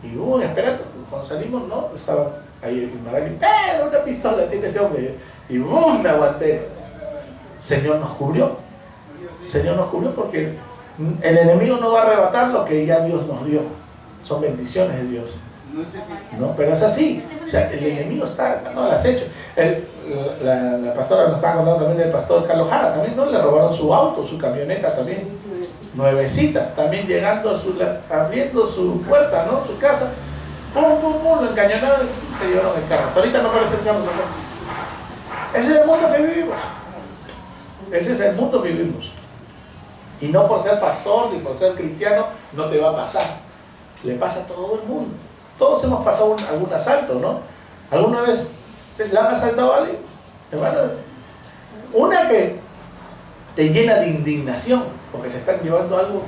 Y esperando, cuando salimos, ¿no? Estaban ahí el Magali, pero una pistola tiene ese hombre. Y me aguanté. Señor nos cubrió. Señor nos cubrió porque el enemigo no va a arrebatar lo que ya Dios nos dio. Son bendiciones de Dios. No, pero es así. O sea, el enemigo está, no las ha hecho. La pastora nos estaba contando también del pastor Carlos Jara, también, ¿no? Le robaron su auto, su camioneta también, nuevecita, también llegando abriendo su puerta, ¿no? Su casa, pum, lo encañonaron y se llevaron el carro. Hasta ahorita no aparece el carro, ¿no? Ese es el mundo que vivimos. Ese es el mundo que vivimos. Y no por ser pastor ni por ser cristiano no te va a pasar. Le pasa a todo el mundo. Todos hemos pasado algún asalto, ¿no? ¿Alguna vez le han asaltado a alguien? Hermano, una que te llena de indignación, porque se están llevando algo,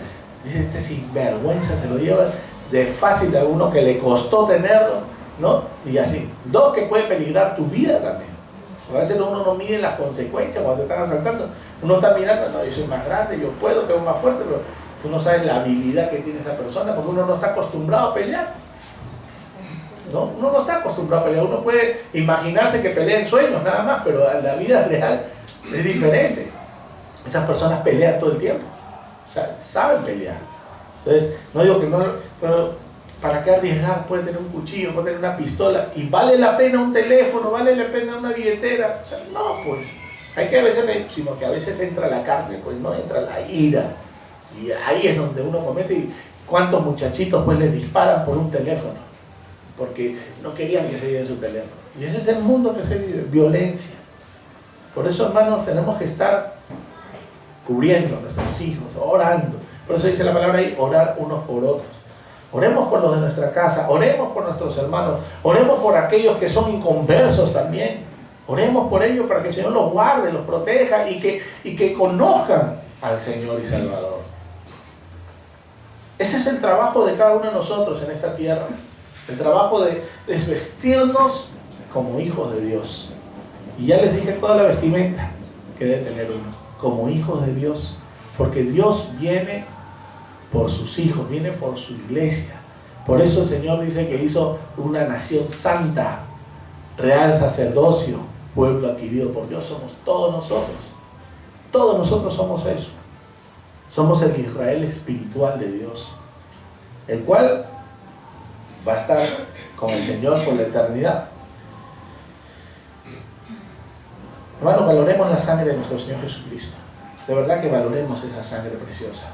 dice, este sinvergüenza se lo lleva de fácil a uno que le costó tenerlo, ¿no? Y así. Dos, que puede peligrar tu vida también. A veces uno no mide las consecuencias cuando te están asaltando. Uno está mirando, no, yo soy más grande, yo puedo, tengo más fuerte, pero tú no sabes la habilidad que tiene esa persona, porque uno no está acostumbrado a pelear. ¿No? Uno no está acostumbrado a pelear. Uno puede imaginarse que pelea en sueños nada más, pero la vida real es diferente. Esas personas pelean todo el tiempo. O sea, saben pelear. Entonces, no digo que no, pero ¿para qué arriesgar? Puede tener un cuchillo, puede tener una pistola, y vale la pena un teléfono, vale la pena una billetera. O sea, no, pues, hay que a veces, sino que a veces entra la carne, pues no entra la ira. Y ahí es donde uno comete, y cuántos muchachitos pues les disparan por un teléfono, porque no querían que se lleven su teléfono. Y ese es el mundo que se vive, violencia. Por eso, hermanos, tenemos que estar cubriendo a nuestros hijos, orando. Por eso dice la palabra ahí, orar unos por otros. Oremos por los de nuestra casa, oremos por nuestros hermanos, oremos por aquellos que son inconversos también. Oremos por ellos para que el Señor los guarde, los proteja y que conozcan al Señor y Salvador. Ese es el trabajo de cada uno de nosotros en esta tierra. El trabajo de desvestirnos como hijos de Dios. Y ya les dije toda la vestimenta que debe tener uno, como hijos de Dios. Porque Dios viene por sus hijos, viene por su iglesia. Por eso el Señor dice que hizo una nación santa, real sacerdocio, pueblo adquirido por Dios. Somos todos nosotros. Todos nosotros somos eso. Somos el Israel espiritual de Dios, el cual va a estar con el Señor por la eternidad. Hermano, valoremos la sangre de nuestro Señor Jesucristo. De verdad que valoremos esa sangre preciosa.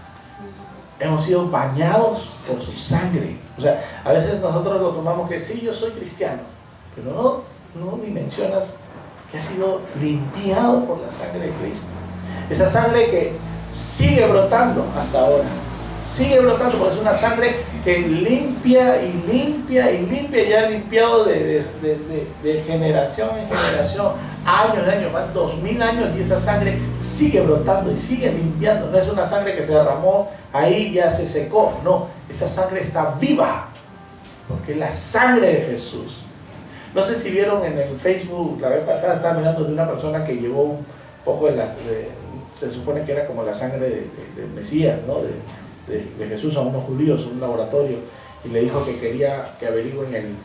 Hemos sido bañados por su sangre. O sea, a veces nosotros lo tomamos que sí, yo soy cristiano, pero no dimensionas que ha sido limpiado por la sangre de Cristo. Esa sangre que sigue brotando hasta ahora. Sigue brotando porque es una sangre que limpia y limpia y limpia, y ha limpiado de generación en generación, años de años, más 2000 años, y esa sangre sigue brotando y sigue limpiando. No es una sangre que se derramó ahí y ya se secó, no, esa sangre está viva porque es la sangre de Jesús. No sé si vieron en el Facebook, la vez pasada estaba mirando de una persona que llevó un poco se supone que era como la sangre del Mesías, ¿no? de Jesús a unos judíos, un laboratorio, y le dijo que quería que averigüen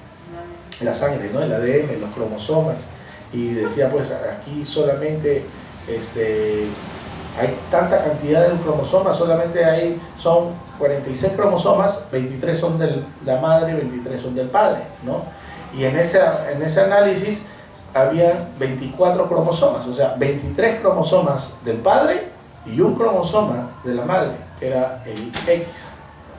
la sangre, ¿no? El ADN, los cromosomas, y decía, pues aquí solamente hay tanta cantidad de cromosomas, solamente son 46 cromosomas, 23 son de la madre y 23 son del padre, ¿no? Y en ese análisis había 24 cromosomas, o sea, 23 cromosomas del padre y un cromosoma de la madre, que era el X,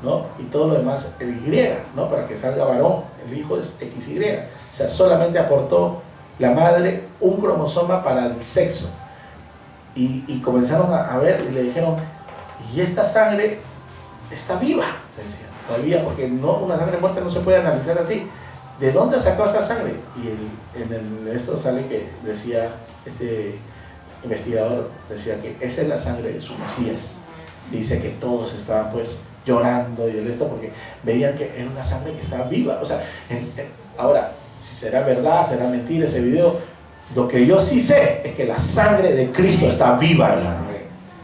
¿no? Y todo lo demás el Y, ¿no? Para que salga varón, el hijo es XY. O sea, solamente aportó la madre un cromosoma para el sexo. Y comenzaron a ver y le dijeron, y esta sangre está viva, le decían, todavía, porque una sangre muerta no se puede analizar así. ¿De dónde sacó esta sangre? Y en esto sale que decía, este investigador decía que esa es la sangre de su Mesías. Dice que todos estaban pues llorando y esto porque veían que era una sangre que estaba viva. O sea, ahora, si será verdad, será mentira ese video, lo que yo sí sé es que la sangre de Cristo está viva, hermano,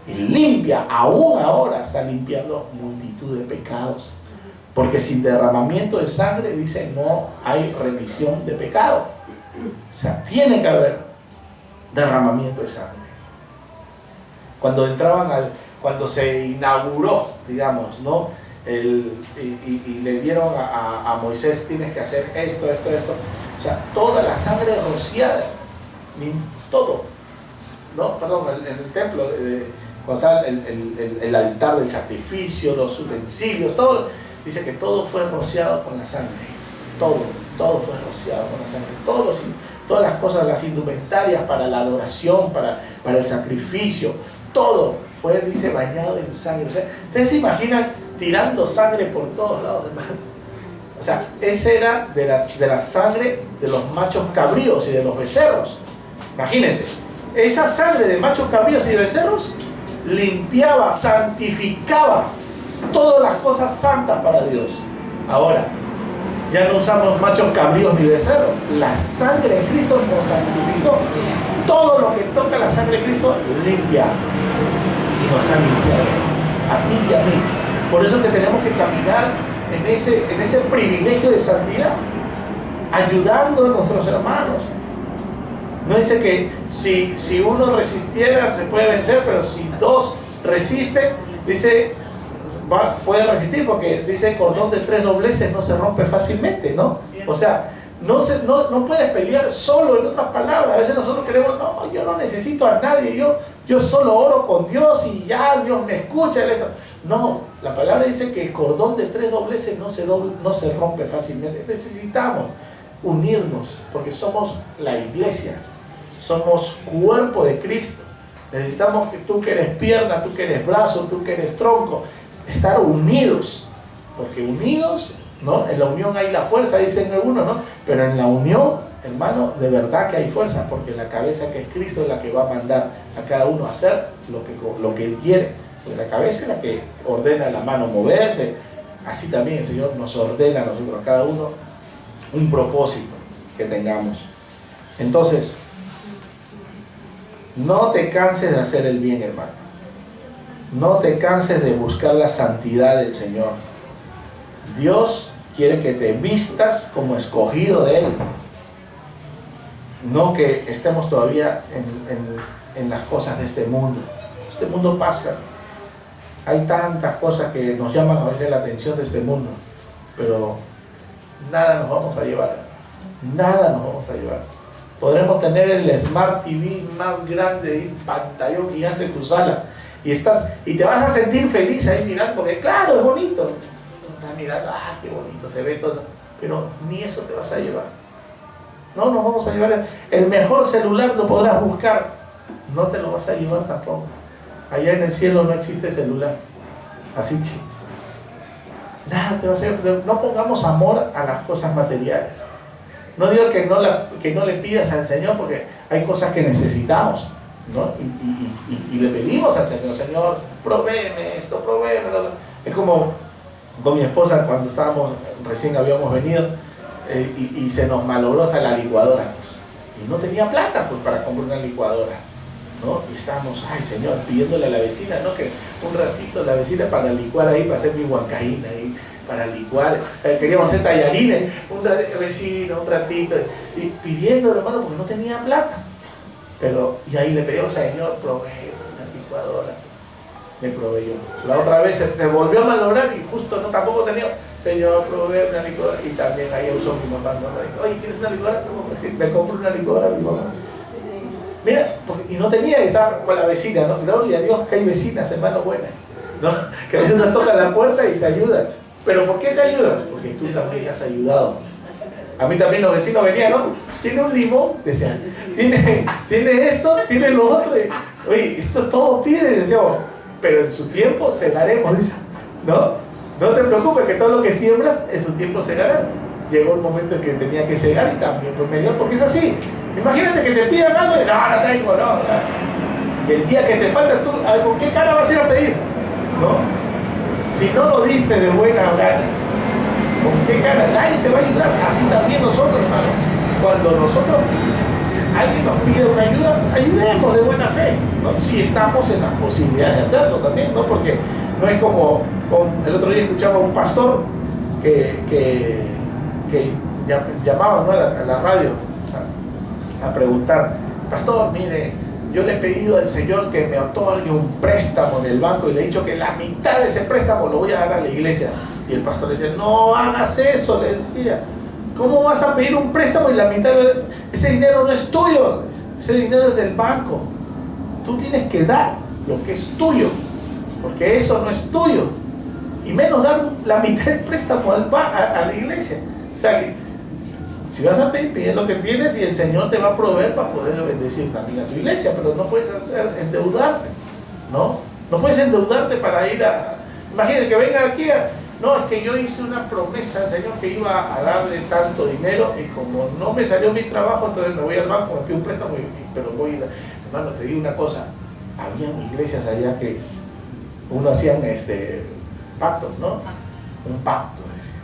y limpia, aún ahora está limpiando multitud de pecados. Porque sin derramamiento de sangre, dice, no hay remisión de pecado. O sea, tiene que haber derramamiento de sangre. Cuando se inauguró, digamos, ¿no? Y le dieron a Moisés, tienes que hacer esto. O sea, toda la sangre rociada, todo, ¿no? Perdón, en el templo, cuando está el altar del sacrificio, los utensilios, todo. Dice que todo fue rociado con la sangre. Todo fue rociado con la sangre. Todas las cosas, las indumentarias para la adoración, para el sacrificio, todo fue, dice, bañado en sangre. O sea, ustedes se imaginan tirando sangre por todos lados, hermano. O sea, esa era de la sangre de los machos cabríos y de los becerros. Imagínense, esa sangre de machos cabríos y de becerros limpiaba, santificaba todas las cosas santas para Dios. Ahora, ya no usamos machos cabríos ni becerros. La sangre de Cristo nos santificó. Todo lo que toca la sangre de Cristo limpia. Y nos ha limpiado. A ti y a mí. Por eso que tenemos que caminar en ese privilegio de santidad. Ayudando a nuestros hermanos. No dice que si uno resistiera se puede vencer, pero si dos resisten, dice, puede resistir, porque dice cordón de 3 dobleces no se rompe fácilmente, ¿no? O sea, no puedes pelear solo, en otras palabras. A veces nosotros queremos, no, yo no necesito a nadie, yo solo oro con Dios y ya Dios me escucha. No, la palabra dice que el cordón de 3 dobleces no se rompe fácilmente. Necesitamos unirnos, porque somos la iglesia. Somos cuerpo de Cristo. Necesitamos que tú que eres pierna, tú que eres brazo, tú que eres tronco, estar unidos. Porque unidos, ¿no? En la unión hay la fuerza, dicen algunos, ¿no? Pero en la unión, hermano, de verdad que hay fuerza, porque la cabeza que es Cristo es la que va a mandar a cada uno a hacer lo que Él quiere. Porque la cabeza es la que ordena a la mano moverse. Así también el Señor nos ordena a nosotros, a cada uno, un propósito que tengamos. Entonces, no te canses de hacer el bien, hermano. No te canses de buscar la santidad del Señor. Dios quiere que te vistas como escogido de Él. No que estemos todavía en las cosas de este mundo. Este mundo pasa. Hay tantas cosas que nos llaman a veces la atención de este mundo. Pero nada nos vamos a llevar. Nada nos vamos a llevar. Podremos tener el Smart TV más grande, un pantallón gigante en tu sala. Y te vas a sentir feliz ahí mirando, porque claro, es bonito. Estás mirando, qué bonito se ve todo eso. Pero ni eso te vas a llevar. No nos vamos a llevar. El mejor celular lo podrás buscar. No te lo vas a llevar tampoco. Allá en el cielo no existe celular. Así que nada te vas a llevar. No pongamos amor a las cosas materiales. No digo que no le pidas al Señor, porque hay cosas que necesitamos, ¿no? Y le pedimos al Señor, Señor, provéeme esto, provéeme lo otro. Es como con mi esposa cuando recién habíamos venido y se nos malogró hasta la licuadora, pues. Y no tenía plata pues para comprar una licuadora, ¿no? Y estábamos, ay Señor, pidiéndole a la vecina, ¿no? Que un ratito la vecina para licuar ahí, para hacer mi huancaína ahí, para licuar, queríamos hacer tallarines, un ratito, y pidiéndole, hermano, porque no tenía plata. Y ahí le pedimos al Señor, provee una licuadora. Me proveyó. La otra vez se volvió a malograr y justo tampoco tenía. Señor, provee una licuadora. Y también ahí usó mi mamá. Oye, ¿quieres una licuadora? Me compro una licuadora a mi mamá. Mira, y no tenía, y estaba con la vecina, ¿no? Gloria a Dios que hay vecinas, hermanos, buenas, ¿no? Que a veces nos tocan la puerta y te ayudan. ¿Pero por qué te ayudan? Porque tú también has ayudado. A mí también los vecinos venían, ¿no? Tiene un limón, decían. Tiene esto, tiene lo otro. Oye, esto todo pide, decíamos. Pero en su tiempo segaremos, dice. ¿No? No te preocupes, que todo lo que siembras en su tiempo segará. Llegó un momento en que tenía que segar y también pues me dio, porque es así. Imagínate que te pidan algo y no tengo, no. Y el día que te falta, tú, ¿con qué cara vas a ir a pedir? ¿No? Si no lo diste de buena gana, ¿con qué cara? Nadie te va a ayudar. Así también nosotros, hermano. Cuando alguien nos pide una ayuda, ayudemos de buena fe, ¿no? Si estamos en la posibilidad de hacerlo también, ¿no? Porque no es como el otro día escuchaba a un pastor que llamaba, ¿no? a la radio a preguntar, pastor, mire, yo le he pedido al Señor que me otorgue un préstamo en el banco y le he dicho que la mitad de ese préstamo lo voy a dar a la iglesia. Y el pastor le decía, no hagas eso, le decía. ¿Cómo vas a pedir un préstamo y la mitad ese dinero no es tuyo? Ese dinero es del banco. Tú tienes que dar lo que es tuyo, porque eso no es tuyo. Y menos dar la mitad del préstamo a la iglesia. O sea que si vas a pedir, pide lo que tienes y el Señor te va a proveer para poder bendecir también a tu iglesia, pero no puedes endeudarte, ¿no? No puedes endeudarte para ir a... Imagínate que venga aquí no, es que yo hice una promesa al Señor que iba a darle tanto dinero y como no me salió mi trabajo, entonces me voy al banco, me pido un préstamo, pero voy a ir... Hermano, te digo una cosa, habían iglesias allá que uno hacían pactos, ¿no? Un pacto, decía.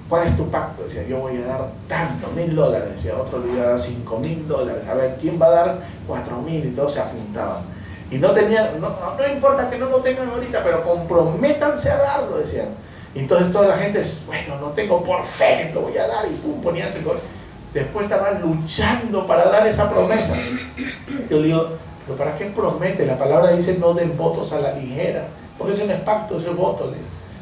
¿Cuál es tu pacto? Decía, yo voy a dar tanto, $1,000, decía, otro le iba a dar $5,000, a ver, ¿quién va a dar 4,000? Y todos se apuntaban. Y no tenían, no importa que no lo tengan ahorita, pero comprométanse a darlo, decían. Y entonces toda la gente, bueno, no tengo por fe, lo voy a dar, y pum, poníanse con... Después estaban luchando para dar esa promesa. Yo le digo, ¿pero para qué promete? La palabra dice no den votos a la ligera, porque ese no es pacto, ese es voto.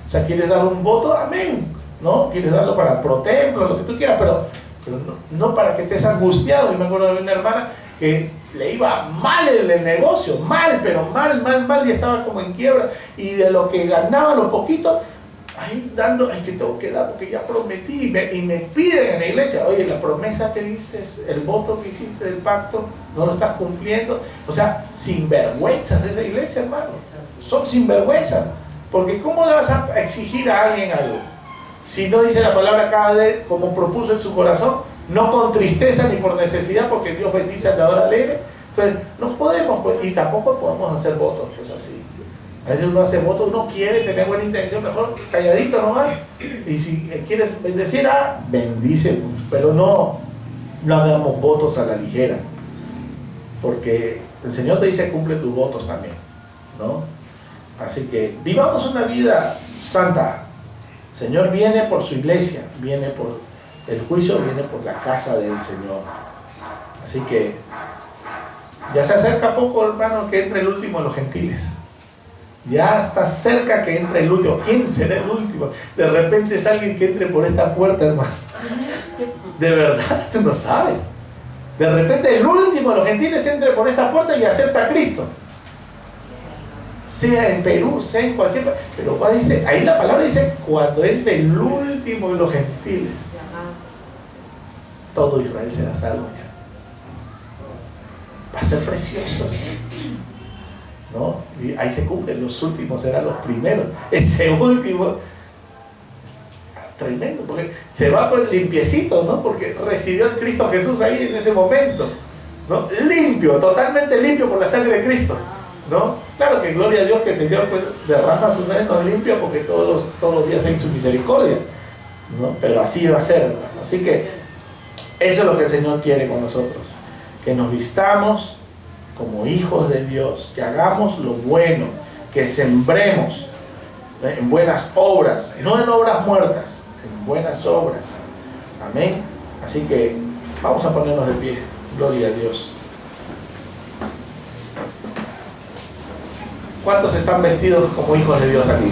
O sea, ¿quieres dar un voto? Amén, ¿no? ¿Quieres darlo para pro templo, lo que tú quieras? Pero no para que estés angustiado. Yo me acuerdo de una hermana que le iba mal en el negocio, mal, pero mal, y estaba como en quiebra, y de lo que ganaba lo poquito, ahí dando, ay, que tengo que dar porque ya prometí, y me piden en la iglesia, oye, la promesa que diste, el voto que hiciste del pacto, no lo estás cumpliendo. O sea, sinvergüenzas esa iglesia, hermano, son sinvergüenzas, porque ¿cómo le vas a exigir a alguien algo? Si no dice la palabra cada vez como propuso en su corazón, no con tristeza ni por necesidad, porque Dios bendice al dador alegre. Entonces, no podemos, pues, y tampoco podemos hacer votos, pues así. A veces uno hace votos, uno quiere tener buena intención, mejor calladito nomás. Y si quieres bendecir, bendice, pero no hagamos votos a la ligera. Porque el Señor te dice, cumple tus votos también, ¿no? Así que vivamos una vida santa. El Señor viene por su iglesia, viene por... El juicio viene por la casa del Señor. Así que ya se acerca poco, hermano, que entre el último de los gentiles. Ya está cerca que entre el último. ¿Quién será el último? De repente es alguien que entre por esta puerta, hermano. De verdad, tú no sabes. De repente el último de los gentiles entre por esta puerta y acepta a Cristo. Sea en Perú, sea en cualquier país. Pero dice, ahí la palabra dice, cuando entre el último de los gentiles, todo Israel será salvo. Va a ser precioso, ¿no? Y ahí se cumplen, los últimos serán los primeros. Ese último, tremendo, porque se va pues limpiecito, ¿no? Porque recibió el Cristo Jesús ahí en ese momento, ¿no? Limpio, totalmente limpio por la sangre de Cristo, ¿no? Claro que gloria a Dios que el Señor pues derrama su sangre, nos limpia, porque todos los días hay su misericordia, ¿no? Pero así va a ser, hermano. Así que eso es lo que el Señor quiere con nosotros, que nos vistamos como hijos de Dios, que hagamos lo bueno, que sembremos en buenas obras, no en obras muertas, en buenas obras. Amén. Así que vamos a ponernos de pie. Gloria a Dios. ¿Cuántos están vestidos como hijos de Dios aquí?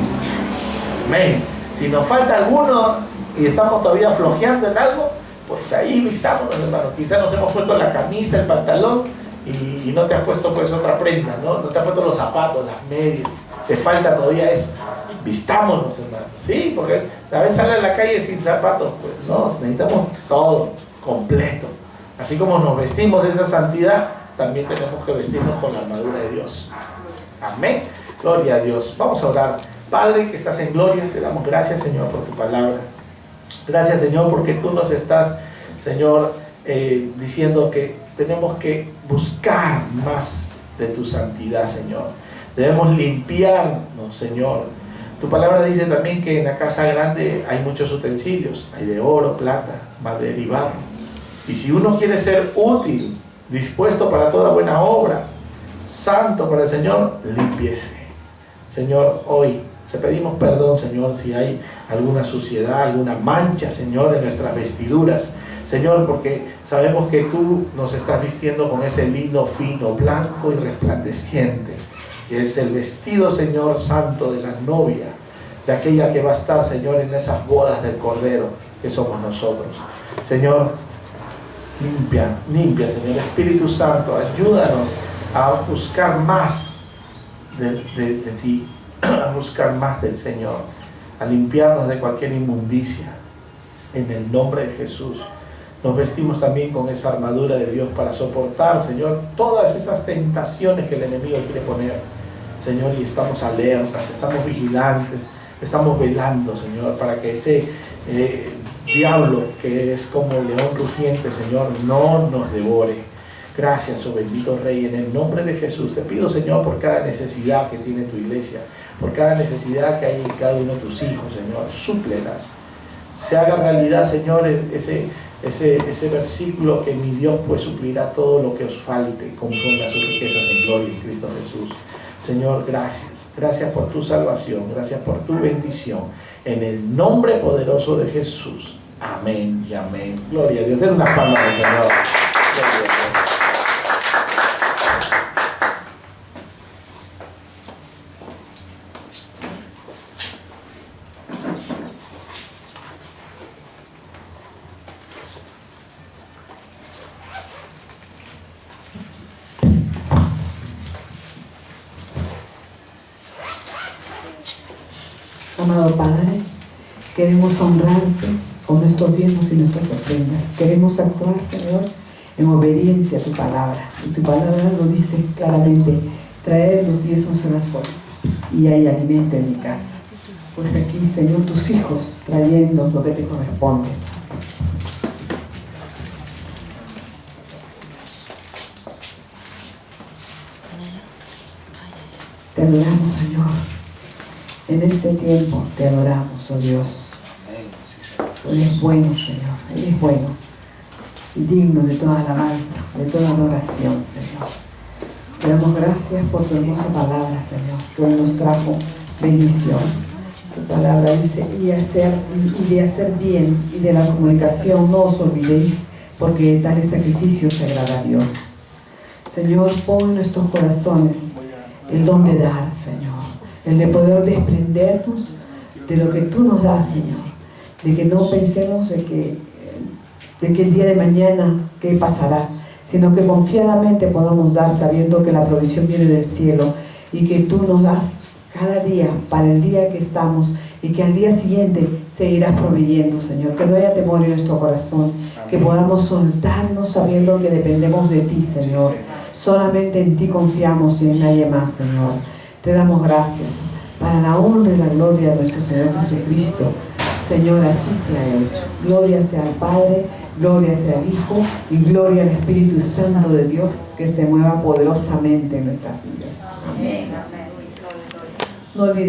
Amén. Si nos falta alguno y estamos todavía flojeando en algo, pues ahí vistámonos, hermano. Quizás nos hemos puesto la camisa, el pantalón y no te has puesto pues otra prenda, ¿no? No te has puesto los zapatos, las medias. Te falta todavía eso. Vistámonos, hermano. Sí, porque a veces sale a la calle sin zapatos, pues no, necesitamos todo, completo. Así como nos vestimos de esa santidad, también tenemos que vestirnos con la armadura de Dios. Amén. Gloria a Dios. Vamos a orar. Padre, que estás en gloria, te damos gracias, Señor, por tu palabra. Gracias, Señor, porque tú nos estás, Señor, diciendo que tenemos que buscar más de tu santidad, Señor. Debemos limpiarnos, Señor. Tu palabra dice también que en la casa grande hay muchos utensilios. Hay de oro, plata, madera y barro. Y si uno quiere ser útil, dispuesto para toda buena obra, santo para el Señor, límpiese. Señor, hoy te pedimos perdón, Señor, si hay alguna suciedad, alguna mancha, Señor, de nuestras vestiduras. Señor, porque sabemos que tú nos estás vistiendo con ese lino fino, blanco y resplandeciente, que es el vestido, Señor, santo de la novia, de aquella que va a estar, Señor, en esas bodas del Cordero que somos nosotros. Señor, limpia, Señor. Espíritu Santo, ayúdanos a buscar más de ti, a buscar más del Señor, a limpiarnos de cualquier inmundicia. En el nombre de Jesús. Nos vestimos también con esa armadura de Dios para soportar, Señor, todas esas tentaciones que el enemigo quiere poner. Señor, y estamos alertas, estamos vigilantes, estamos velando, Señor, para que ese diablo que es como león rugiente, Señor, no nos devore. Gracias, oh bendito Rey, en el nombre de Jesús. Te pido, Señor, por cada necesidad que tiene tu iglesia, por cada necesidad que hay en cada uno de tus hijos, Señor, súplelas. Se haga realidad, Señor, ese versículo que mi Dios pues suplirá todo lo que os falte, conforme a sus riquezas en gloria en Cristo Jesús. Señor, gracias. Gracias por tu salvación, gracias por tu bendición. En el nombre poderoso de Jesús. Amén y amén. Gloria a Dios. Den una palma al Señor. Gloria a Dios. Amado Padre, queremos honrarte con nuestros diezmos y nuestras ofrendas. Queremos actuar, Señor, en obediencia a tu palabra. Y tu palabra lo dice claramente: traer los diezmos al alfolí y hay alimento en mi casa. Pues aquí, Señor, tus hijos trayendo lo que te corresponde. Te adoramos, Señor. En este tiempo te adoramos, oh Dios. Tú eres bueno, Señor. Eres bueno y digno de toda alabanza, de toda adoración, Señor. Te damos gracias por tu hermosa palabra, Señor, que hoy nos trajo bendición. Tu palabra dice: y de hacer bien y de la comunicación no os olvidéis, porque tales sacrificios se agrada a Dios. Señor, pon en nuestros corazones el don de dar, Señor, el de poder desprendernos de lo que tú nos das, Señor, de que no pensemos de que el día de mañana qué pasará, sino que confiadamente podamos dar sabiendo que la provisión viene del cielo y que tú nos das cada día para el día que estamos y que al día siguiente seguirás proveyendo, Señor. Que no haya temor en nuestro corazón, que podamos soltarnos sabiendo que dependemos de ti, Señor. Solamente en ti confiamos y en nadie más, Señor. Te damos gracias para la honra y la gloria de nuestro Señor Jesucristo. Señor, así sea hecho. Gloria sea al Padre, gloria sea al Hijo y gloria al Espíritu Santo de Dios, que se mueva poderosamente en nuestras vidas. Amén. No olvides